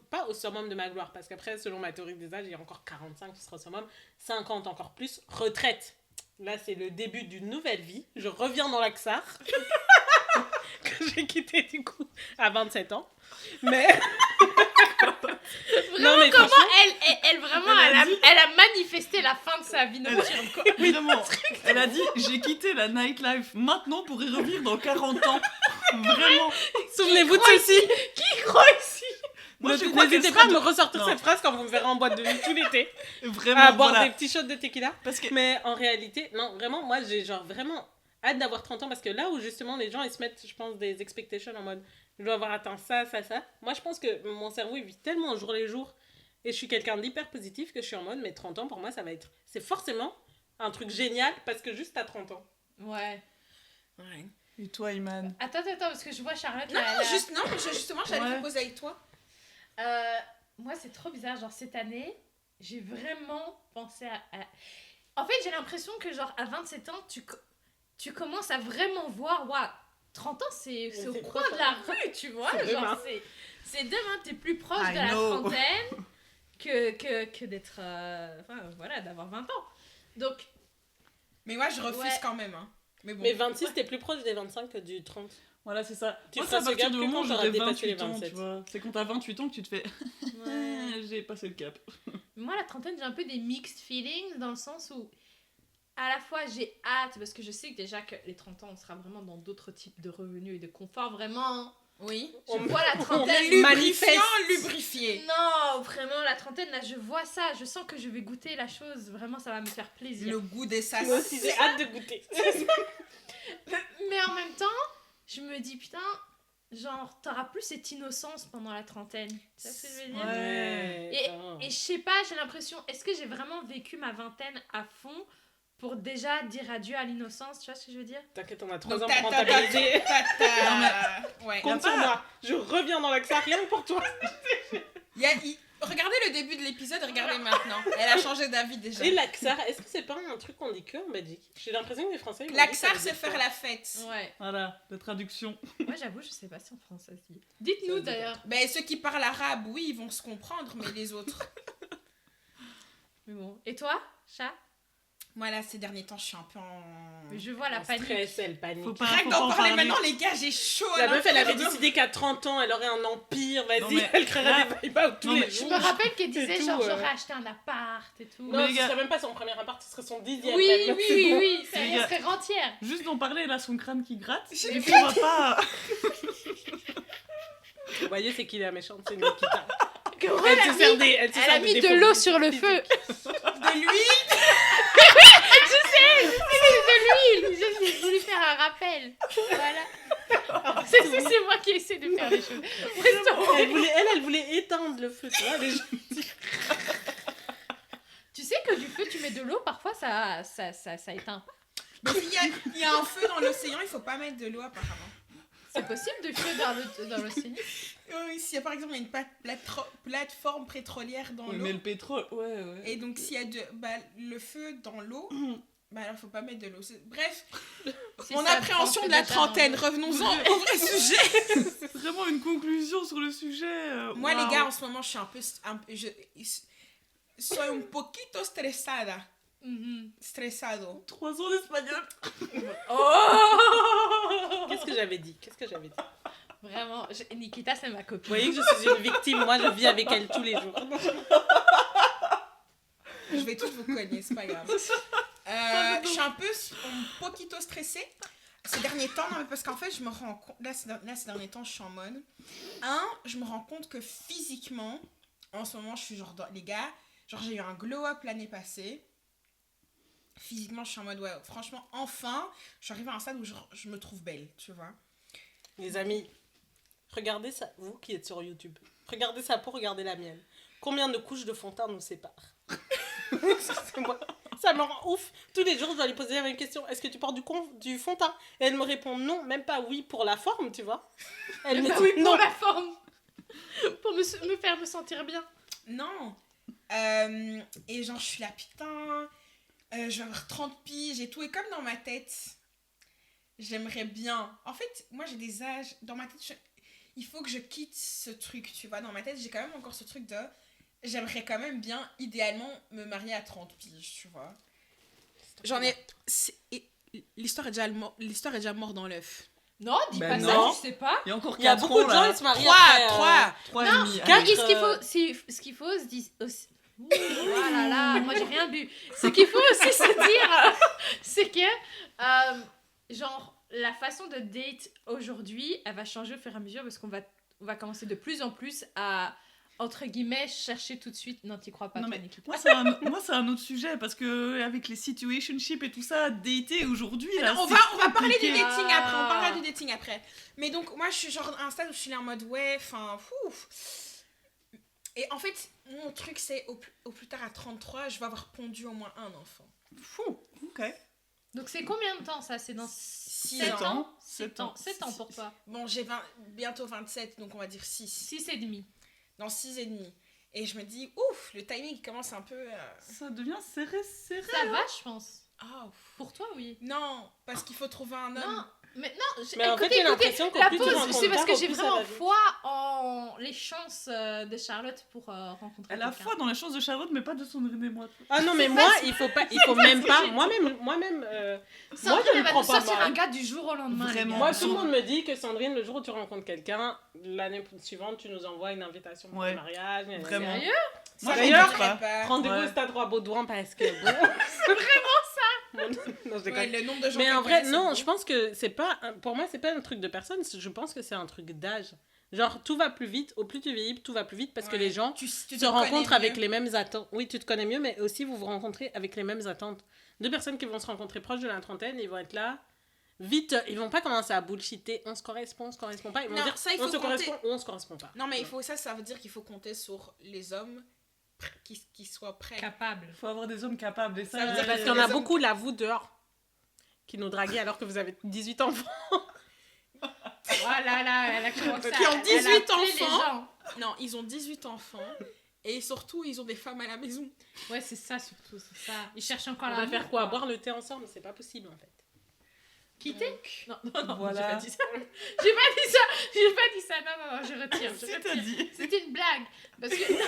pas au summum de ma gloire, parce qu'après, selon ma théorie des âges, il y a encore 45 qui sera au summum, 50 encore plus. Retraite. Là, c'est le début d'une nouvelle vie. Je reviens dans l'Axar, que j'ai quitté du coup à 27 ans. Mais. Vraiment, mais comment franchement- elle vraiment, Elle a dit- elle a manifesté la fin de sa vie nocturne, quoi. Vraiment. Elle a dit, j'ai quitté la nightlife maintenant pour y revenir dans 40 ans. Vraiment. Souvenez-vous de ceci. Qui croit ici? Moi, je crois N'hésitez qu'elle pas à sera me de- ressortir Non. cette phrase quand vous me verrez en boîte de nuit tout l'été. Vraiment, À boire voilà. des petits shots de tequila. Parce que Mais en réalité, non, vraiment, moi, j'ai genre vraiment hâte d'avoir 30 ans parce que là où justement les gens ils se mettent, je pense, des expectations en mode je dois avoir atteint ça. Moi, je pense que mon cerveau il vit tellement au jour les jours et je suis quelqu'un d'hyper positif que je suis en mode, mais 30 ans pour moi, ça va être. C'est forcément un truc génial parce que juste à 30 ans. Ouais. Ouais. Et toi, Iman? Attends, parce que je vois Charlotte Non, là. justement, j'allais Ouais. te poser avec toi. Moi, c'est trop bizarre. Genre, cette année, j'ai vraiment pensé à... En fait, j'ai l'impression que, genre, à 27 ans, tu commences à vraiment voir... Waouh, 30 ans, c'est au c'est coin trop de la rue, tu vois. C'est Genre, demain. c'est demain, t'es plus proche I de la know. trentaine. que d'être... voilà, d'avoir 20 ans. Donc, Mais moi, je refuse Ouais. quand même. Hein. Mais bon. Mais 26, t'es plus proche des 25 que du 30. Voilà, c'est ça. Tu Moi, feras c'est à ce partir gap du que moment où quand t'auras j'aurai dépassé les 28 ans, 27. tu vois. C'est quand t'as 28 ans que tu te fais j'ai passé le cap. moi, la trentaine, j'ai un peu des mixed feelings dans le sens où, à la fois, j'ai hâte, parce que je sais que déjà que les 30 ans, on sera vraiment dans d'autres types de revenus et de confort. Vraiment, Oui. je vois la trentaine... Le manifeste. lubrifiant, lubrifié. Non, vraiment, la trentaine, là, je vois ça. Je sens que je vais goûter la chose. Vraiment, ça va me faire plaisir. Le goût des sas. Moi aussi, j'ai hâte de goûter. Mais en même temps, je me dis, putain, genre, t'auras plus cette innocence pendant la trentaine. Tu sais ce que je veux dire? Ouais. Et je sais pas, j'ai l'impression, est-ce que j'ai vraiment vécu ma vingtaine à fond pour déjà dire adieu à l'innocence? Tu vois ce que je veux dire? T'inquiète, on a 3 Donc, ans t'as- pour t'as- rentabiliser. Ouais. Compte sur moi. Je reviens dans l'accent, rien que pour toi. Regardez le début de l'épisode, regardez maintenant. Elle a changé d'avis déjà. Et l'Axar, est-ce que c'est pas un truc qu'on dit que en Belgique? J'ai l'impression que les Français. ils m'ont dit L'Axar, que ça c'est veut dire faire quoi. la fête. Ouais. Voilà, la traduction. Moi, j'avoue, je sais pas si en français ça se dit. Dites-nous Ça se dit d'ailleurs. Ben, ceux qui parlent arabe, oui, ils vont se comprendre, mais les autres. Mais bon. Et toi, chat? Moi, là, ces derniers temps, je suis un peu en. Je vois la En panique. stress, elle panique. Faut pas, Rien que faut d'en pas en parler parler. maintenant, les gars, j'ai chaud. à La meuf, elle avait l'intérieur. décidé qu'à 30 ans, elle aurait un empire. Non, Vas-y, mais elle créerait là- des vibe tous non, les mais Je jours. me rappelle qu'elle C'est disait tout, genre ouais. j'aurais acheté un appart et tout. Non, Mais les ce gars- serait même pas son premier appart, ce serait son 10e. Oui, même. oui, C'est oui, bon. oui, ça Les elle gars- serait rentière. Juste d'en parler, elle a son crâne qui gratte. J'ai Et puis on va pas. Vous voyez, c'est qu'il est méchante, c'est Nikita. Comment Elle se sert des. Elle, se Elle sert a des mis de défauts l'eau physiques. sur le feu. De l'huile. De l'huile. J'ai voulu faire un rappel. Voilà. C'est moi qui essaie de faire les choses. Elle voulait éteindre le feu, tu vois. Les gens... Tu sais que du feu, tu mets de l'eau, parfois ça éteint. Mais s'il y a un feu dans l'océan, il faut pas mettre de l'eau, apparemment. C'est possible du feu dans l'océan. Oui, s'il y a par exemple il y a une plateforme pétrolière dans l'eau. Mais le pétrole, ouais. Et donc s'il y a le feu dans l'eau, bah alors faut pas mettre de l'eau. Bref, Si mon ça appréhension trempe de la déjà dans trentaine, l'eau. revenons-en au vrai sujet. Vraiment une conclusion sur le sujet. Moi waouh. les gars, en ce moment je suis un peu soy un poquito estresada. Mhm. Stressado. 3 ans d'espagnol. Oh Qu'est-ce que j'avais dit? Vraiment, Nikita, c'est ma Vous copine. voyez que je suis une victime, moi je vis avec elle tous les jours. Je vais toutes vous cogner, c'est pas grave. Je suis un peu un poquito stressée ces derniers temps, non, mais parce qu'en fait, je me rends compte, là, ces derniers temps, je suis en mode, je me rends compte que physiquement, en ce moment, je suis genre, les gars, genre j'ai eu un glow-up l'année passée. Physiquement, je suis en mode, ouais, franchement, enfin, je suis arrivée à un stade où je me trouve belle, tu vois. Les amis, regardez ça, vous qui êtes sur YouTube, regardez sa peau, regardez la mienne. Combien de couches de fond de teint nous séparent? Excusez-moi, ça me rend ouf. Tous les jours, je dois lui poser la même question. Est-ce que tu portes du fond de teint? Et elle me répond non, même pas oui pour la forme, tu vois. Elle me dit Oui, non. pour la forme. Pour me faire me sentir bien. Non. Et genre, je suis là, putain, je vais avoir 30 piges et tout. Et comme dans ma tête, j'aimerais bien. En fait, moi, j'ai des âges. Dans ma tête, il faut que je quitte ce truc, tu vois. Dans ma tête, j'ai quand même encore ce truc de. J'aimerais quand même bien, idéalement, me marier à 30 piges, tu vois. J'en ai. L'histoire est déjà morte dans l'œuf. Non, dis Ben pas non. ça, tu sais pas. Il y a encore Il y a 4 beaucoup ans de gens, là. ils se marient 3, après, 3. 3 et Non, demi. mais allez. ce qu'il faut se dire aussi. Oh là là, moi j'ai rien bu. Ce qu'il faut aussi se dire, c'est que, genre, la façon de date aujourd'hui, elle va changer au fur et à mesure parce qu'on va commencer de plus en plus à, entre guillemets, chercher tout de suite. Non, t'y crois pas, Non, toi, mais Nikita. Moi, c'est un autre sujet parce que avec les situationships et tout ça, dater aujourd'hui. Là, On c'est va parler du compliqué. dating après. On parlera du dating après. Mais donc, moi, je suis genre à un stade où je suis là en mode, ouais, enfin, Et en fait, mon truc, c'est au plus tard à 33, je vais avoir pondu au moins un enfant. Fou, ok. Donc c'est combien de temps ça? C'est dans 6 7 ans. ans. 7 7 ans. 7 ans pour toi. Bon, j'ai bientôt 27, donc on va dire 6. 6 et demi. Dans 6 et demi. Et je me dis, ouf, le timing commence un peu... Ça devient serré. Ça va, je pense. Ah, Pour toi, oui. non, parce qu'il faut trouver un homme. Non, mais non, Mais en fait, j'ai l'impression qu'au la plus tu pause, rencontres c'est parce tard, que au j'ai plus ça vraiment va vite. foi en dans les chances de Charlotte pour rencontrer Elle a quelqu'un. foi dans la chance de Charlotte, mais pas de Sandrine et moi. Ah non, mais moi, il faut même pas. Moi-même, moi, Sandrine, je ne elle va prends te pas sortir mal. un gars du jour au lendemain. les Vraiment. gars. Moi, tout le monde me dit que Sandrine, le jour où tu rencontres quelqu'un, l'année suivante, tu nous envoies une invitation pour Ouais. le mariage. gna, gna, gna. Vraiment. Sérieux? Moi, Ça j'en D'ailleurs, doute pas. m'étonnerait pas. Rendez-vous Ouais. au stade Roi-Baudouin parce que bon. C'est vraiment ça. Non, je déconne. Ouais, le nombre de gens Mais qu'elle en vrai, connaît, non, c'est je pense que c'est pas. Pour moi, c'est pas un truc de personne, je pense que c'est un truc d'âge. Genre, tout va plus vite, au plus tu vieillis, tout va plus vite parce que Ouais. les gens Tu se te rencontrent connais avec mieux. les mêmes attentes. Oui, tu te connais mieux, mais aussi vous vous rencontrez avec les mêmes attentes. Deux personnes qui vont se rencontrer proches de la trentaine, ils vont être là. Vite, ils vont pas commencer à bullshiter. On se correspond pas. Ils vont Non, dire ça, il on faut se compter. correspond ou on se correspond pas. Non, mais ça veut dire qu'il faut compter sur les hommes qui soient prêts. Capable. Il faut avoir des hommes capables. Et Ça veut dire Parce que qu'il y en les a hommes- beaucoup là, vous dehors, qui nous draguez alors que vous avez 18 enfants. Oh là là, elle a commencé Qui ont elle a 18 appelé les enfants. gens. Non, ils ont 18 enfants. Et surtout, ils ont des femmes à la maison. Ouais, c'est ça surtout, c'est ça. Ils cherchent encore On la va faire quoi? Boire le thé ensemble? C'est pas possible en fait. Quitter? Non, non, Voilà. j'ai pas dit ça. J'ai pas dit ça. Non, je retire. Si, t'as dit. C'était une blague. Parce que. Non,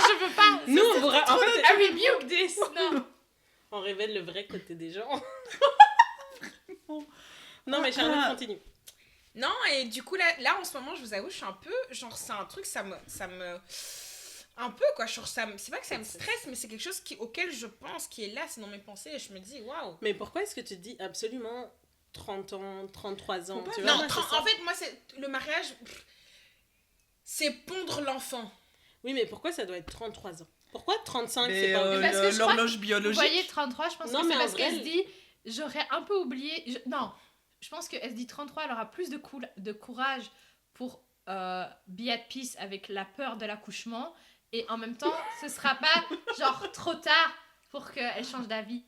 je veux pas. Nous, on vous en fait, I rebuke this. Non. on révèle le vrai côté des gens. Non, mais Charlotte, Ah. continue. Non, et du coup, là en ce moment, je vous avoue, je suis un peu. Genre, c'est un truc, ça me. Un peu, quoi. Genre, c'est pas que ça me stresse, mais c'est quelque chose auquel je pense, qui est là, c'est dans mes pensées, et je me dis, waouh. Mais pourquoi est-ce que tu dis absolument 30 ans, 33 ans? Faut pas Tu vois, Non, moi, c'est ça. en fait, moi, c'est le mariage, c'est pondre l'enfant. Oui, mais pourquoi ça doit être 33 ans? Pourquoi 35, Mais c'est pas Parce que je crois l'horloge Vous biologique. voyez, 33, je pense Non, que mais c'est en parce vrai, qu'elle se dit, j'aurais un peu oublié. Non, je pense qu'elle se dit 33, elle aura plus de courage pour be at peace avec la peur de l'accouchement. Et en même temps, ce sera pas genre trop tard pour qu'elle change d'avis.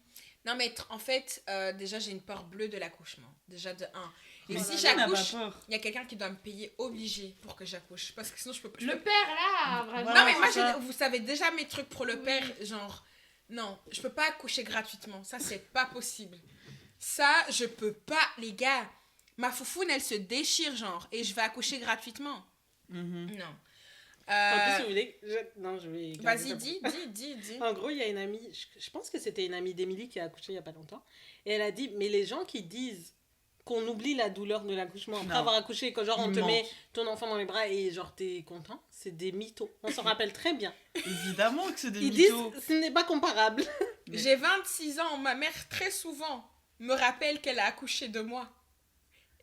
Non, mais en fait, déjà, j'ai une peur bleue de l'accouchement. Déjà, de 1. Et Mais si qui n'a pas j'accouche, peur. il y a quelqu'un qui doit me payer obligé pour que j'accouche. Parce que sinon, je peux pas. Le père, là, vraiment. Voilà. Non, mais moi, c'est ça. vous savez déjà mes trucs pour le Oui. père, genre, non, je peux pas accoucher gratuitement, ça c'est pas possible. Ça, je peux pas, les gars. Ma foufoune, elle se déchire, genre, et je vais accoucher gratuitement. Mhm. Non. En plus, vous voulez. Non, je vais. garder Vas-y, ça pour- dis. En gros, il y a une amie, je pense que c'était une amie d'Émilie qui a accouché il y a pas longtemps. Et elle a dit, mais les gens qui disent qu'on oublie la douleur de l'accouchement après Non. avoir accouché, que genre on Ils te mentent. met ton enfant dans les bras et genre t'es content, c'est des mythos. On s'en rappelle très bien. Évidemment que c'est des Ils disent, mythos. ce n'est pas comparable. Mais- J'ai 26 ans, ma mère très souvent me rappelle qu'elle a accouché de moi.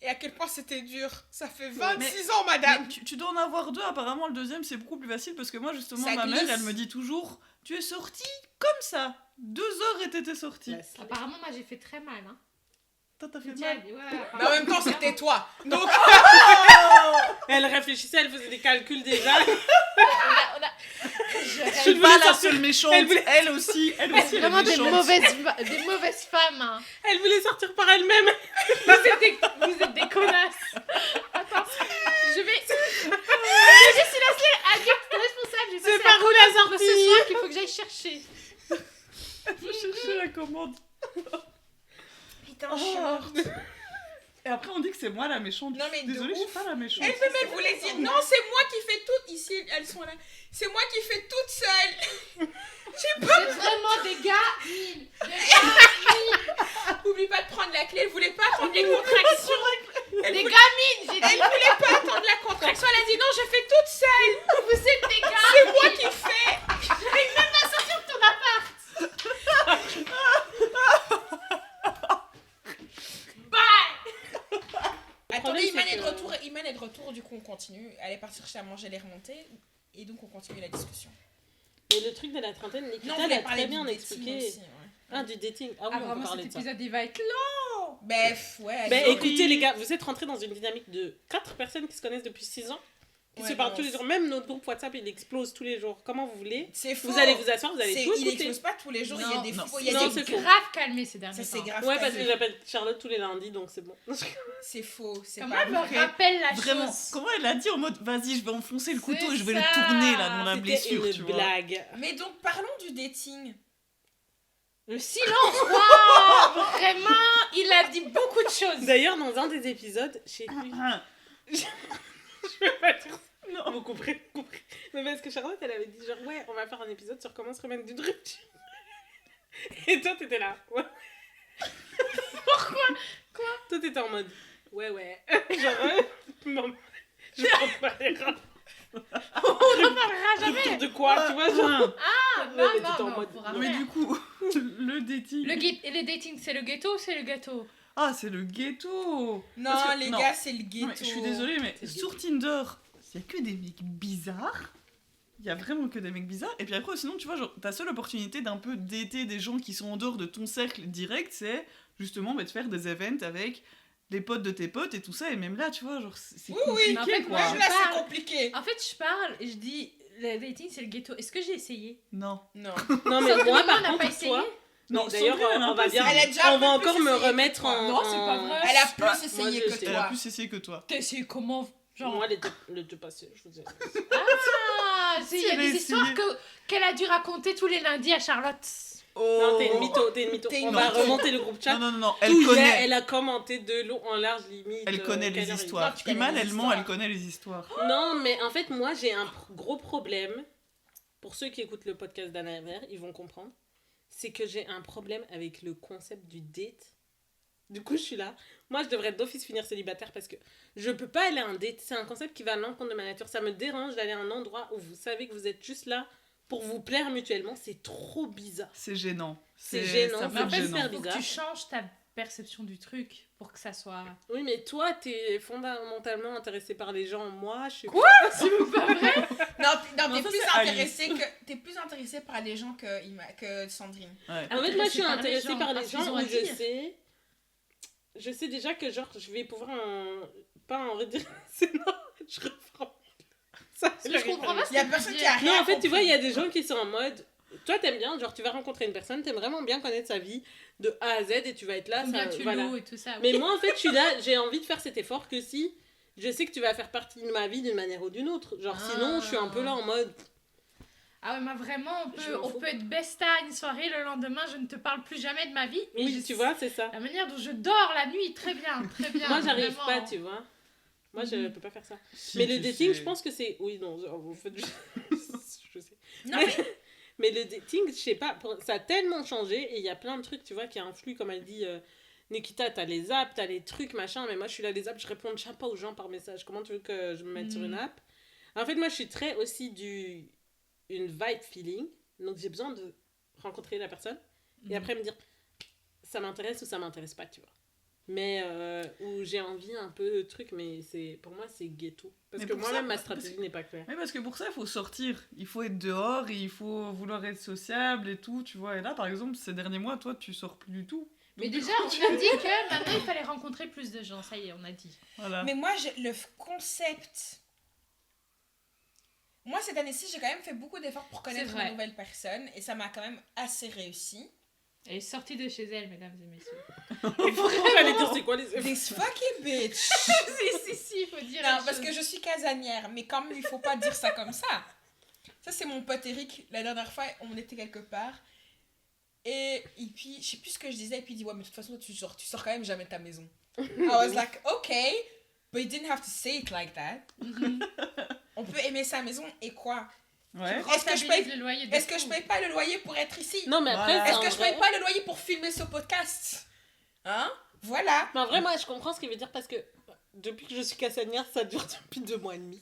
Et à quel point c'était dur. Ça fait 26 ans, madame. Mais tu dois en avoir deux, apparemment le deuxième c'est beaucoup plus facile parce que moi justement Ça ma mère glisse. elle me dit toujours tu es sortie comme ça, 2 heures et t'étais sortie. Apparemment, moi, j'ai fait très mal. Hein. Toi t'as fait Tiens, mal. ouais, Mais en même temps, c'était toi. Donc, Elle réfléchissait, elle faisait des calculs déjà. on a... Je Je suis voulais pas la sortir- seule méchante, elle voulait- elle aussi elle est Vraiment des méchante. mauvaises femmes. Hein. Elle voulait sortir par elle-même. Vous êtes des connasses. Attends, je suis la seule addict responsable. J'ai C'est passé par où la la commande ce sortie? soir qu'il faut que j'aille chercher. Faut chercher la commande. putain, je suis morte. Et après on dit que c'est moi la méchante. Non, mais de Désolée, je suis ouf. pas la méchante. Elle voulait dire, non, c'est moi qui fais tout. Ici, elles sont là. C'est moi qui fais toute seule. C'est vraiment des gars nuls. Des gars Oublie pas de prendre la clé. Elle voulait pas attendre les contractions. Elle Des voulait, gamines, j'ai dit. elle voulait pas attendre la contraction. Elle a dit, non, je fais toute seule. Vous êtes des gars. C'est moi qui fais. J'arrive même pas à sortir de ton appart. Bye. Attendez, problème, Iman c'est est de que- retour. Iman est de retour. Du coup, on continue. Elle est partie chercher à manger les remontées. Et donc, on continue la discussion. Et le truc de la trentaine, Non, Nikita on voulait l'a parler très bien du dating expliqué. aussi, ouais. Ah, du dating. Ah oui, Ah, on peut vraiment, parler cet de ça. épisode, il va être long. Bref, ouais. Ben allez, écoutez les gars, vous êtes rentrés dans une dynamique de 4 personnes qui se connaissent depuis 6 ans, qui Ouais, se parlent non, tous les jours. Même notre groupe WhatsApp, il explose tous les jours. Comment vous voulez? c'est faux. Vous allez vous asseoir, vous allez C'est- tout il écouter. explose pas tous les jours. Il y a Non, des non, faux. Il y a non, des c'est faux. Grave calmé ces derniers Ça, c'est temps. grave. Ouais, parce pas que vu. j'appelle Charlotte tous les lundis, donc c'est bon. C'est faux. C'est Comment pas elle me vrai. rappelle la Vraiment, chose. comment elle a dit en mode vas-y je vais enfoncer le C'est couteau et je vais le ça. tourner là dans la C'était blessure une tu vois. blague. Mais donc, parlons du dating. Le silence. Waouh. Vraiment, il a dit beaucoup de choses. D'ailleurs, dans un des épisodes, je sais plus. Ah, Je vais pas dire couperait. Mais parce que Charlotte, elle avait dit genre, ouais, on va faire un épisode sur comment se remettre d'une rupture. Et toi, t'étais là. Ouais. Pourquoi? Toi, t'étais en mode, ouais. Genre, non, je prends pas les rats. On n'en parlera jamais. Rupture de quoi, tu vois, genre. Ah, Ouais, mais non, t'étais en mais on mode- pourra Mais faire. du coup, le dating. Le dating, c'est le ghetto ou c'est le gâteau? Ah, c'est le ghetto. Non, Parce que- les non. gars, c'est le Non, ghetto. mais je suis désolée, mais C'est sur Tinder, il y a que des mecs bizarres. Il y a vraiment que des mecs bizarres. Et puis après, sinon, tu vois, genre, ta seule opportunité d'un peu dater des gens qui sont en dehors de ton cercle direct, c'est justement de faire des events avec les potes de tes potes et tout ça. Et même là, tu vois, genre, c'est Oui, compliqué, mais en fait, quoi. moi, Même là, parle. c'est compliqué. En fait, je parle et je dis, le dating, c'est le ghetto. Est-ce que j'ai essayé? Non. Non. Non, mais Sandrine, moi, on par n'a pas contre, essayé? toi. Non, Oui, d'ailleurs, Sandrine, elle a un on va peu bien. Elle a essayé. déjà On un va peu plus encore me essayé que remettre toi. en. Non, c'est pas vrai. Elle a plus Bah, essayé moi, je que sais. Elle a toi. plus essayé que toi. T'as essayé comment? Genre... Moi, les deux passés, je vous ai. Ah, il y a elle a des histoires essayé. qu'elle a dû raconter tous les lundis à Charlotte. Non, t'es une mytho, t'es une mytho. T'es une On va mytho. remonter le groupe chat. Non, elle Tout hier, connaît. elle a commenté de long en large limite. Elle connaît quelle les heure il est. histoires. Non, tu connais Iman, les elle ment, histoires. elle connaît les histoires. Non, mais en fait, moi, j'ai un gros problème. Pour ceux qui écoutent le podcast d'Anna Vert, ils vont comprendre. C'est que j'ai un problème avec le concept du date. Du coup, je suis là. Moi, je devrais d'office finir célibataire parce que je peux pas aller à un date. C'est un concept qui va à l'encontre de ma nature. Ça me dérange d'aller à un endroit où vous savez que vous êtes juste là pour vous plaire mutuellement. C'est trop bizarre. C'est gênant. C'est gênant. Ça Mais peut en être fait, gênant. c'est Faut que bizarre. tu changes ta perception du truc pour que ça soit... Oui, mais toi, t'es fondamentalement intéressé par les gens. Moi, je suis... Quoi? C'est pas vrai? Non, Non, t'es ça, plus c'est intéressé t'es plus intéressé par les gens que Sandrine. Ouais. En fait, moi, je suis Intéressé intéressée par par les les gens, gens parce où qu'ils ont à je dire. sais déjà que, genre, je vais pouvoir pas en redire. Sinon, je reprends. Ça, Ce que je comprends pas, Il y a personne qui a rien Non, en fait, tu vois, il y a compris. des gens qui sont en mode... Toi, t'aimes bien, genre, tu vas rencontrer une personne, t'aimes vraiment bien connaître sa vie de A à Z et tu vas être là. Combien ça, tu voilà. loues et tout ça. Mais oui. moi, en fait, je suis là, j'ai envie de faire cet effort que si je sais que tu vas faire partie de ma vie d'une manière ou d'une autre. Genre, sinon, je suis un peu là en mode... Ah ouais, moi vraiment, Je m'en on fous. peut être besta une soirée, le lendemain, je ne te parle plus jamais de ma vie. Oui, Je- tu vois, c'est ça. La manière dont je dors la nuit, très bien, très bien. Moi, j'arrive vraiment. pas, tu vois. Moi, je Mhm. peux pas faire ça. Si, Mais le tu dating, sais. je pense que c'est... Oui, non, vous faites... je sais. Non, Mais le dating, je sais pas, ça a tellement changé et il y a plein de trucs, tu vois, qui influent, comme elle dit, Nikita, t'as les apps, t'as les trucs, machin, mais moi je suis là, les apps, je réponds déjà pas aux gens par message. Comment tu veux que je me mette sur une app? En fait, moi je suis très aussi une vibe feeling, donc j'ai besoin de rencontrer la personne et après me dire ça m'intéresse ou ça m'intéresse pas, tu vois. Mais où j'ai envie un peu de trucs, mais pour moi c'est ghetto. Parce Mais que pour moi-même ça, ma parce stratégie que- n'est pas claire. Oui, parce que pour ça, il faut sortir. Il faut être dehors et il faut vouloir être sociable et tout, tu vois. Et là, par exemple, ces derniers mois, toi, tu sors plus du tout. Mais Donc, déjà, on a dit que maintenant il fallait rencontrer plus de gens, ça y est, on a dit. Voilà. Mais moi, le concept... Moi, cette année-ci, j'ai quand même fait beaucoup d'efforts pour connaître vrai. une nouvelle personne. Et ça m'a quand même assez réussi. Elle est sortie de chez elle, mesdames et messieurs. J'allais dire c'est quoi les This fucking bitch. si, il faut dire. Non, parce que je suis casanière. Mais quand même, il faut pas dire ça comme ça. Ça, c'est mon pote Eric. La dernière fois, on était quelque part. Et puis, je sais plus ce que je disais. Et puis, il dit, ouais, mais de toute façon, tu sors quand même jamais de ta maison. I was like, okay. But you didn't have to say it like that. On peut aimer sa maison et quoi? Ouais. Est-ce que je paye- le loyer de Est-ce que fou. je paye pas le loyer pour être ici? Non, mais après, Voilà. c'est Est-ce en que je vrai- paye pas le loyer pour filmer ce podcast? Hein? Voilà. Mais en vrai, moi, je comprends ce qu'il veut dire parce que depuis que je suis casanière, ça dure depuis 2 mois et demi.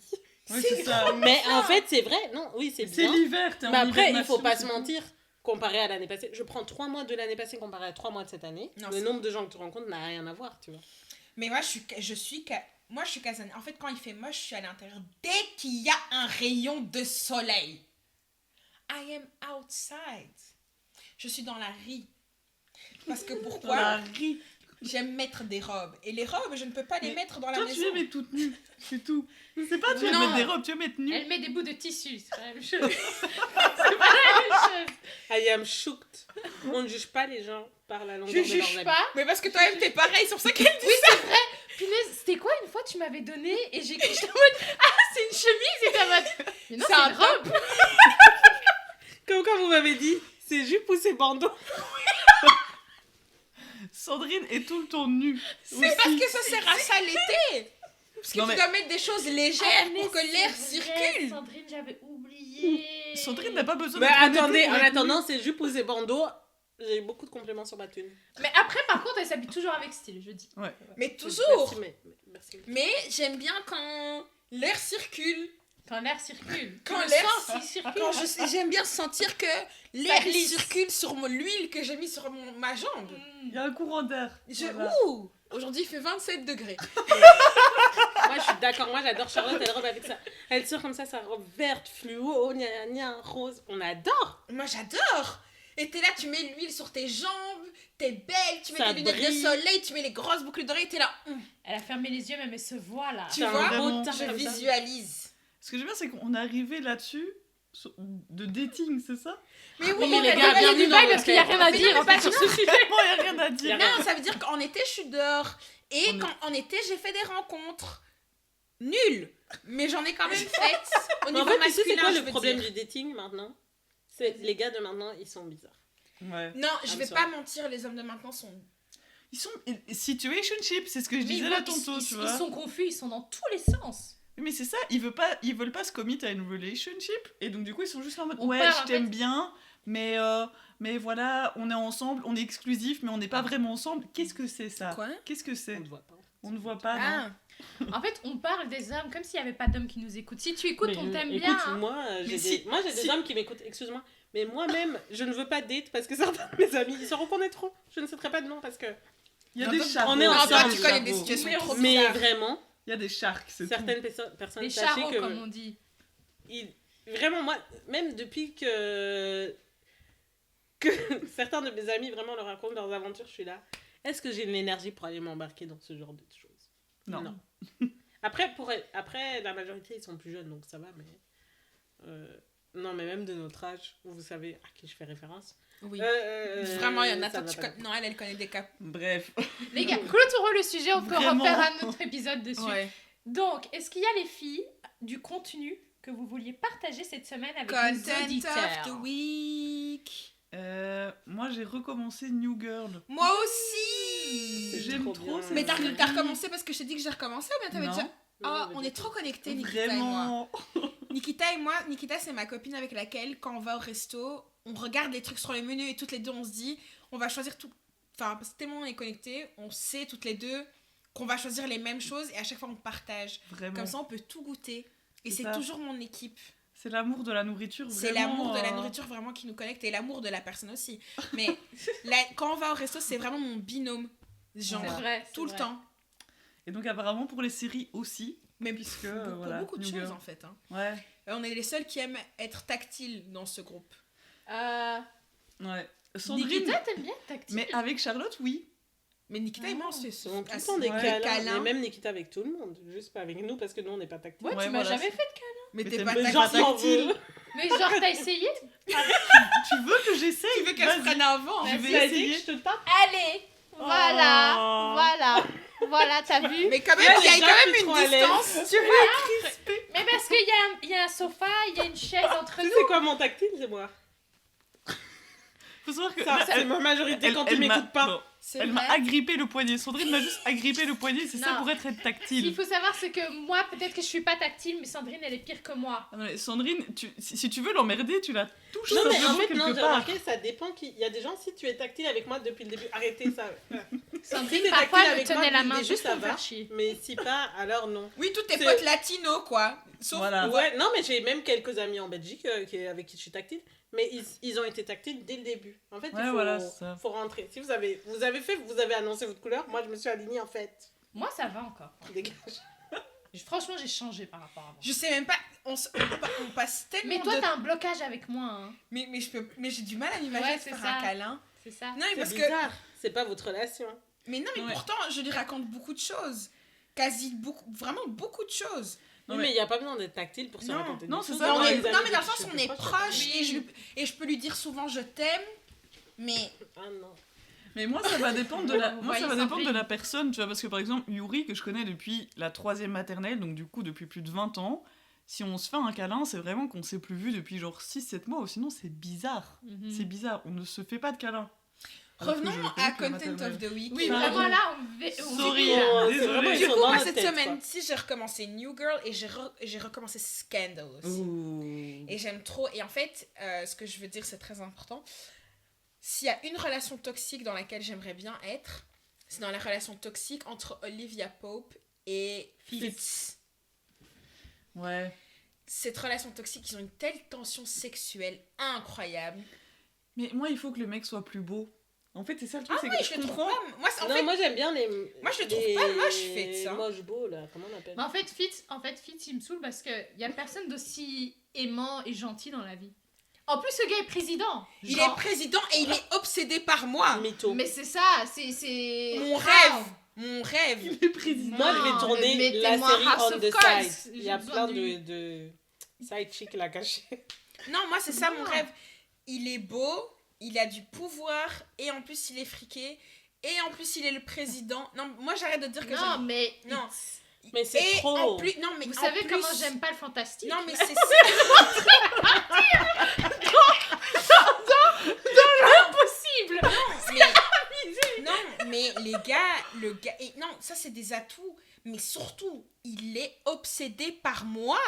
Oui, c'est ça. Mais en fait, c'est vrai, non, oui, c'est C'est bien. l'hiver, t'es en Mais après, il hibernation, faut pas c'est se tout. mentir. Comparé à l'année passée, je prends 3 mois de l'année passée comparé à 3 mois de cette année. Non, Le c'est- nombre de gens que tu rencontres n'a rien à voir, tu vois. Mais moi, moi, je suis casanière. En fait, quand il fait moche, je suis à l'intérieur. Dès qu'il y a un rayon de soleil, I am outside. Je suis dans la rue. Parce que Dans pourquoi? la riz. J'aime mettre des robes. Et les robes, je ne peux pas les Mais mettre dans la Toi, maison. tu aimes être toute nue. C'est tout. C'est pas tu aimes Non. mettre des robes, tu aimes être nue. Elle met des bouts de tissu, c'est pas la même chose. C'est pas la même chose. I am shooked. On ne juge pas les gens par la longueur Je de leurs juge habits. pas. Mais parce que toi-même, t'es pareil. C'est pour ça qu'elle dit Oui, c'est vrai. Punaise, c'était quoi une fois tu m'avais donné et j'étais en mode ah, c'est une chemise et t'es en mode mais non, C'est c'est un une robe. Comme quand vous m'avez dit, c'est jupe ou c'est bandeau. Sandrine est tout le temps nue. C'est parce que ça sert à ça l'été. Parce que Non, tu mais- dois mettre des choses légères pour que l'air circule. Sandrine, j'avais oublié. Sandrine n'a pas besoin Mais de prendre attendez, des en trucs pour être attendant, c'est jupe ou c'est bandeau. J'ai eu beaucoup de compliments sur ma thune. Mais après, par contre, elle s'habille toujours avec style, je dis. Mais toujours. Merci. Mais j'aime bien quand l'air circule. Quand l'air circule. Quand Tu l'air le sens s'il circule. Quand j'aime bien sentir que l'air glisse. circule sur l'huile que j'ai mis sur ma jambe. Il y a un courant d'air. Voilà. Ouh, aujourd'hui il fait 27 degrés. Moi, je suis d'accord. Moi, j'adore Charlotte. Elle robe avec ça. Elle sort comme ça, sa robe verte, fluo, gna, rose. On adore. Moi j'adore. Et t'es là, tu mets l'huile sur tes jambes, t'es belle, tu mets Ça tes lunettes brille. de soleil, tu mets les grosses boucles d'oreilles, t'es là. Elle a fermé les yeux, même elle se voit là. Tu C'est un vois, beau teint je comme ça. visualise. Ce que j'aime bien, c'est qu'on est arrivé là-dessus de dating, c'est ça? Mais Oui, oui, les mais gars, elle bienvenue est dans Dubaï parce qu'il n'y a rien à Mais dire non, en fait sur ce sujet. Vraiment, il n'y a rien à dire. Non, ça veut dire qu'en été, je suis dehors. Et On est- quand en été, j'ai fait des rencontres. Nulles. Mais j'en ai quand même faites. Au Mais niveau en fait, tu sais, c'est masculin, quoi je le veux problème dire. du dating maintenant? C'est les gars de maintenant, ils sont bizarres. Ouais. Non, je I'm vais sorry. pas mentir, les hommes de maintenant sont... Ils sont situationship, c'est ce que je Mais disais ils là vont- tantôt, ils- tu ils vois. sont confus, ils sont dans tous les sens. Mais c'est ça, ils veulent pas se commit à une relationship, et donc du coup ils sont juste en mode On ouais, part, je en t'aime fait. bien, mais voilà, on est ensemble, on est exclusif, mais on n'est pas vraiment ensemble. Qu'est-ce que c'est ça? Quoi? Qu'est-ce que c'est? On ne voit pas. On ne voit pas, non. Ah, En fait, on parle des hommes comme s'il n'y avait pas d'hommes qui nous écoutent. Si tu écoutes, Mais, on t'aime écoute, bien. hein. moi, Mais j'ai si- des si- hommes qui m'écoutent, excuse-moi. Mais moi-même, je ne veux pas de date parce que certains de mes amis, ils se reconnaîtront. Je ne citerai pas de nom parce que. Il y a Non, des donc, charros. on est non, ensemble, toi, tu connais des charros. situations Mais trop Mais bizarres. vraiment, Il y a des sharks, c'est tout. certaines personnes, Les sachez charros, que. comme on dit. Vraiment, moi, même depuis que certains de mes amis vraiment leur racontent leurs aventures, je suis là. Est-ce que j'ai l'énergie pour aller m'embarquer dans ce genre de choses? Non. Après, la majorité, ils sont plus jeunes, donc ça va, mais... non, mais même de notre âge, vous savez à qui je fais référence. Oui. Vraiment, il y en a ça tant. va pas. Non, elle connaît des cas. Bref. Les gars, clôturons le sujet, on peut Vraiment. refaire un autre épisode dessus. Ouais. Donc, est-ce qu'il y a les filles du contenu que vous vouliez partager cette semaine avec nos Content auditeurs? of the week. Moi j'ai recommencé New Girl. Moi aussi. C'est J'aime trop trop bien. cette Mais t'as série. recommencé parce que je t'ai dit que j'ai recommencé ou bien t'avais Non. déjà... Non, Ah, mais on du est coup- trop connectés, Nikita et moi. Vraiment. Nikita, c'est ma copine avec laquelle, quand on va au resto, on regarde les trucs sur le menu et toutes les deux, on se dit, on va choisir tout. Enfin, parce que tellement on est connectés, on sait toutes les deux qu'on va choisir les mêmes choses et à chaque fois on partage. Vraiment. Comme ça, on peut tout goûter. Et C'est c'est ça. toujours mon équipe. C'est l'amour de la nourriture. C'est vraiment, l'amour de la nourriture vraiment qui nous connecte et l'amour de la personne aussi. Mais quand on va au resto, c'est vraiment mon binôme. Genre, C'est vrai, c'est tout le vrai. temps. Et donc apparemment pour les séries aussi. Mais Puisque, pour voilà, beaucoup de New choses Girl. en fait. Hein. Ouais. On est les seuls qui aiment être tactiles dans ce groupe. Ouais. Sandrine. Nikita, t'aimes bien être tactile? Mais avec Charlotte, oui. Mais Nikita et moi, Ah. c'est Ils ont tout le assez- temps des Ouais. câlins, mais même Nikita avec tout le monde, juste pas avec nous parce que nous on n'est pas tactiles. Ouais, Ouais, tu m'as voilà, jamais c'est- fait. Mais Mais t'es t'aimes pas pas Mais genre tactile. genre, tactile. Mais genre, t'as essayé? Tu veux que j'essaye? Tu veux qu'elle se Vas-y. prenne un vent. Je Vas-y, vais Vas-y, essayer. je te tape. Allez, voilà, Oh. voilà, t'as vu? Mais quand même, Elle il y a est quand déjà même plus une trop à l'aise. distance. Tu vois. Mais parce qu'il y a un sofa, il y a une chaise entre Tu nous. sais quoi mon tactile, c'est moi. Faut savoir que Ça, là, c'est ma majorité quand tu m'a- m'écoutes pas. non, C'est elle vrai. m'a agrippé le poignet. Sandrine m'a juste agrippé le poignet. C'est ça Non. pour être Ce qu'il tactile. faut savoir, c'est que moi, peut-être que je suis pas tactile, mais Sandrine, elle est pire que moi. Ah non, mais Sandrine, si tu veux l'emmerder, tu la touches Non, mais en simplement fait, quelque non, j'ai part. remarqué, ça dépend qui. Il y a des gens, si tu es tactile avec moi depuis le début, arrêtez ça. Sandrine, t'es parfois, tactile elle me avec moi tenait la depuis le main début, juste ça pour me va. faire chier. Mais si pas, alors non. Oui, tous tes C'est- potes latinos, quoi. Sauf Voilà. Ouais, non, mais j'ai même quelques amis en Belgique avec qui je suis tactile, mais ils ont été tactiles dès le début. En fait, Ouais, il faut, voilà, c'est ça. faut rentrer. Si vous avez annoncé votre couleur, moi je me suis alignée en fait. Moi, ça va encore. Dégage. Franchement, j'ai changé par rapport à avant. Je sais même pas. On passe tellement Mais toi, de... t'as un blocage avec moi, hein. Mais j'ai du mal à m'imaginer Ouais, de c'est faire ça. un câlin. C'est ça. Non, mais C'est parce que... bizarre. C'est pas votre relation. Mais non, mais Ouais. pourtant, je lui raconte beaucoup de choses. Vraiment beaucoup de choses. Non, Oui, mais- mais il n'y a pas besoin d'être tactile pour se Non, raconter non, des c'est choses. ça, Non, ouais, mais, les non, amis mais dans le avec qui sens, je on suis est proche, proches Oui. et je peux lui dire souvent je t'aime, mais Ah non. Mais moi, ça va dépendre de la, Vous moi, ça voyez va dépendre Sandrine. de la personne, tu vois, parce que par exemple, Yuri, que je connais depuis la 3e maternelle, donc du coup depuis plus de 20 ans, si on se fait un câlin, c'est vraiment qu'on s'est plus vu depuis genre 6-7 mois, ou sinon c'est bizarre. Mhm. C'est bizarre, on ne se fait pas de câlin. Alors que Revenons je à connais que la Content maternelle. of the Week. Oui, Pardon. vraiment là, on Sorry. vit là. C'est Désolée. vraiment, ils Du sont coup, dans moi, notre cette tête, semaine-ci, j'ai recommencé New Girl et j'ai recommencé Scandals. Ouh. Et j'aime trop. Et en fait, ce que je veux dire, c'est très important. S'il y a une relation toxique dans laquelle j'aimerais bien être, c'est dans la relation toxique entre Olivia Pope et Fitz. Ouais. Cette relation toxique, ils ont une telle tension sexuelle incroyable. Mais moi, il faut que le mec soit plus beau. En fait, c'est ça le truc, c'est Oui, que je je le trouve comprends. pas. Moi, en Non, fait, moi j'aime bien les. Moi, je le trouve pas moche, Fitz, hein. Moche beau là, comment on appelle? Mais en fait, Fitz, il me saoule parce qu'il y a personne d'aussi aimant et gentil dans la vie. En plus, ce gars est président. il Genre, est président et il est obsédé par moi. Mytho. Mais c'est ça, c'est... Mon grave. rêve. Mon rêve. Il est président. Moi, je vais Non, tourner mais la mettez-moi série House On of the Cards. Side. Il y J'ai a besoin plein du- de side chicks là cachés. Non, moi, c'est ça mon Non. rêve. Il est beau, il a du pouvoir, et en plus, il est friqué, et en plus, il est le président. Non, moi, j'arrête de dire que Non, mais... Non. Mais c'est Et trop. en plus, non, mais Vous en savez plus- comment j'aime pas le fantastique? Non, mais c'est Impossible. mais... Non, mais le gars... Et non, ça, c'est des atouts. Mais surtout, il est obsédé par moi.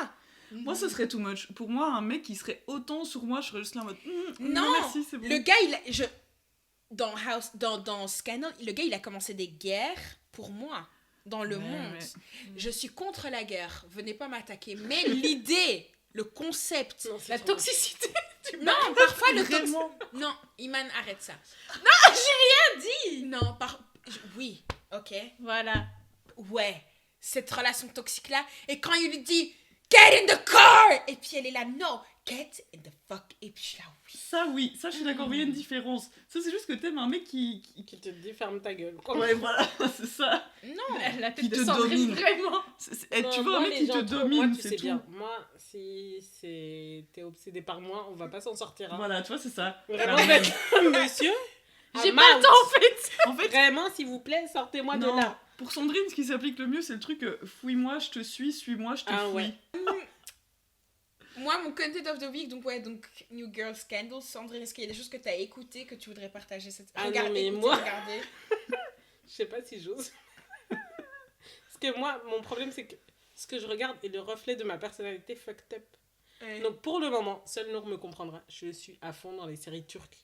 Moi, ce serait too much. Pour moi, un mec qui serait autant sur moi, je serais juste là en mode. Non, merci, c'est bon. Le gars, dans Scandal, le gars, il a commencé des guerres pour moi, dans le Ouais, monde. mais- Je suis contre la guerre, venez pas m'attaquer. Mais l'idée, le concept... Non, c'est La trop. toxicité. Non, parfois le Vraiment. Non, Iman, arrête ça. Dis. Non, oui, ok. Voilà. Ouais, cette relation toxique-là. Et quand il lui dit « Get in the car !» Et puis elle est là « No, get in the fuck !» Et puis je suis là « Oui. Ça, je suis d'accord, mais il y a une différence. Ça, c'est juste que t'aimes un mec qui... Qui te dit ferme ta gueule. quoi. Ouais, voilà, c'est ça. Non. La Qui tête de te Sandrine, domine. vraiment. Non, Tu vois moi, un mec les qui gens te trop- domine, moi, tu c'est sais tout. bien. Moi, si t'es obsédé par moi, on va pas s'en sortir. Hein. Voilà, tu vois, c'est ça. Vraiment, je vais être monsieur. J'ai I'm pas le out. temps, en fait. En fait, Vraiment, s'il vous plaît, sortez-moi de non. là. Pour Sandrine, ce qui s'applique le mieux, c'est le truc fouille-moi, je te suis-moi, je te Ah fouille. ouais. Moi, mon content of the week, donc New Girl Scandal. Sandrine, est-ce qu'il y a des choses que tu as écoutées que tu voudrais partager cette... Ah non, mais écoutez, moi- regardez. Je sais pas si j'ose. Parce que moi, mon problème, c'est que ce que je regarde est le reflet de ma personnalité fucked up. Ouais. Donc pour le moment, seul Nour me comprendra. Je suis à fond dans les séries turques.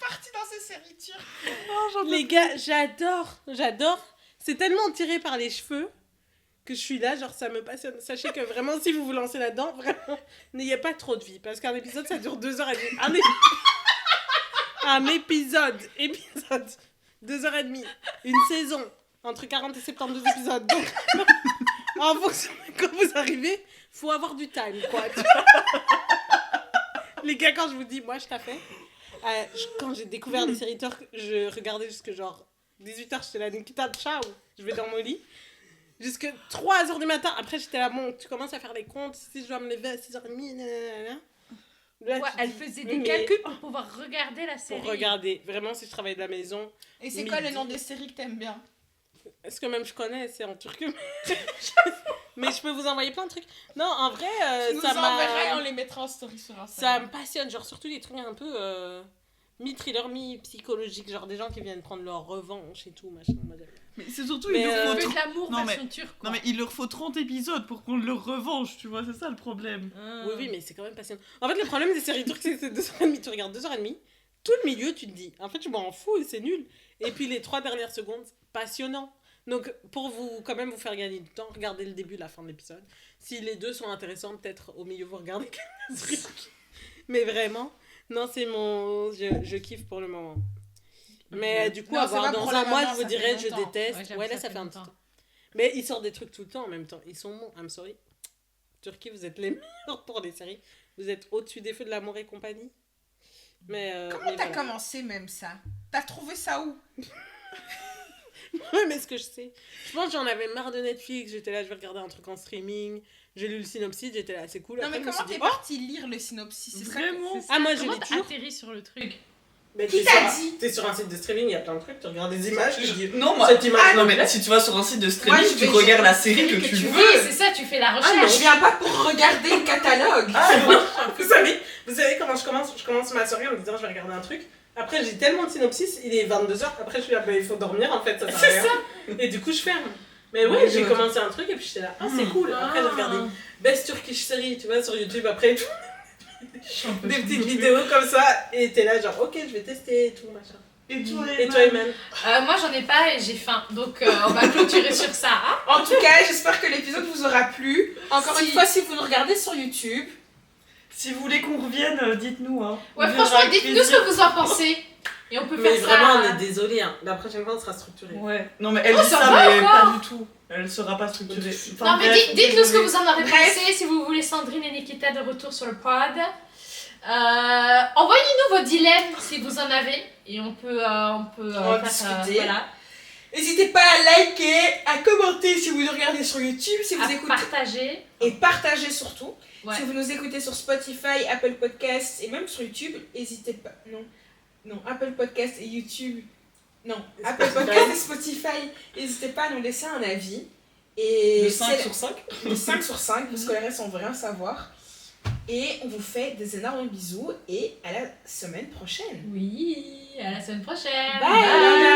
Parti dans ces séries turques. Les gars, j'adore. C'est tellement tiré par les cheveux que je suis là, genre ça me passionne. Sachez que vraiment, si vous vous lancez là-dedans, vraiment, n'ayez pas trop de vie. Parce qu'un épisode, ça dure 2h30. Un épisode. 2h30. Une saison. Entre 40 et 72 épisodes. Donc, en fonction de quand vous arrivez, faut avoir du time, quoi. Tu vois. Les gars, quand je vous dis, moi, je taffais. Quand j'ai découvert les séries turques, je regardais jusque genre 18h, j'étais là, Nikita, ciao, je vais dans mon lit. Jusque 3h du matin, après j'étais là, bon, tu commences à faire les comptes, si je dois me lever à 6h30, nanana. Là, Ouais, tu elle dis, faisait des mais calculs pour pouvoir regarder la série. Pour regarder, vraiment, si je travaillais de la maison. Et c'est quoi le Midi. nom des séries que t'aimes bien? Est-ce que même je connais, c'est en turc. Mais je peux vous envoyer plein de trucs. Non, en vrai, Tu nous ça enverras et on m'a... les mettra en story sur Ça Instagram. me passionne, genre surtout les trucs un peu mi-thriller, mi-psychologique, genre des gens qui viennent prendre leur revanche et tout, machin. Moi, j'aime bien. Mais c'est surtout, Mais, il leur On faut fait 30 de l'amour Non, version turque, quoi. Non mais il leur faut 30 épisodes pour qu'on leur revanche, tu vois, c'est ça le problème. Ah. Oui, mais c'est quand même passionnant. En fait, le problème des séries turques, c'est que c'est 2h30, tu regardes 2h30, tout le milieu, tu te dis, en fait, je m'en fous et c'est nul. Et puis les 3 dernières secondes, passionnant. Donc, pour vous, quand même, vous faire gagner du temps, regardez le début, la fin de l'épisode. Si les deux sont intéressants, peut-être au milieu, vous regardez quelques trucs. Mais vraiment, non, c'est mon... Je kiffe pour le moment. Mais du coup, Non, c'est avoir pas dans pour un le mois, moment, je vous ça dirais, fait je longtemps. déteste. Ouais, j'avoue, Ouais, là, ça ça fait fait un petit longtemps. temps. Mais ils sortent des trucs tout le temps en même temps. Ils sont bons, I'm sorry. Turquie, vous êtes les meilleurs pour les séries. Vous êtes au-dessus des feux de l'amour et compagnie. Mais Comment mais t'as voilà. commencé même ça? T'as trouvé ça où? Ouais, mais ce que je sais. Je pense que j'en avais marre de Netflix. J'étais là, je vais regarder un truc en streaming. J'ai lu le synopsis, j'étais là, c'est cool. Non Après, mais je me comment suis t'es dit, parti lire le synopsis? C'est ça que- Vraiment. C'est ça. Ah, moi, je Comment lis t'as toujours. atterri sur le truc? Mais Qui t'a dit? T'es sur un site de streaming, il y a plein de trucs. Tu regardes des images, tu dis. Non, moi, Cette image, Ah, non mais si tu vas sur un site de Moi, streaming, je tu vais regardes sur la le série que streaming tu que tu veux. Oui, c'est ça, tu fais la Ah, recherche. mais je viens pas pour regarder le catalogue. Ah, vous savez, Vous savez comment je commence ma soirée en me disant je vais regarder un truc. Après, j'ai tellement de synopsis, il est 22h. Après, je suis là, bah, il faut dormir en fait, ça sert à rien. Et du coup, je ferme. Mais ouais, j'ai commencé un truc et puis j'étais là, ah, c'est cool. Après, j'ai regardé Best Turkish Series, tu vois, sur YouTube. Après, des petites vidéos comme ça. Et t'es là, genre, ok, je vais tester et tout, machin. Et toi, Iman? Moi, j'en ai pas et j'ai faim. Donc, on va clôturer sur ça. Hein. En tout cas, j'espère que l'épisode vous aura plu. Encore une fois, si vous nous regardez sur YouTube, si vous voulez qu'on revienne, dites-nous. Hein. Ouais, franchement, dites-nous ce que vous en pensez. Et on peut faire ça. Mais vraiment, on est désolé. Hein. La prochaine fois, on sera structuré. Ouais. Non, mais elle dit ça, mais pas du tout. Elle sera pas structurée. Enfin, non, mais dites-nous ce que vous en avez pensé. Si vous voulez Sandrine et Nikita de retour sur le pod. Envoyez-nous vos dilemmes si vous en avez. Et on peut discuter. Voilà. N'hésitez pas à liker, à commenter si vous nous regardez sur YouTube, si vous écoutez. Partager. Et partagez surtout. Ouais. Si vous nous écoutez sur Spotify, Apple Podcasts et même sur YouTube, n'hésitez pas. Non, Apple Podcasts et YouTube. Non, Apple Podcasts et Spotify, n'hésitez pas à nous laisser un avis. Et de 5 sur 5 De 5 sur 5, parce que les restes, on veut rien savoir. Et on vous fait des énormes bisous et à la semaine prochaine. Oui, à la semaine prochaine. Bye.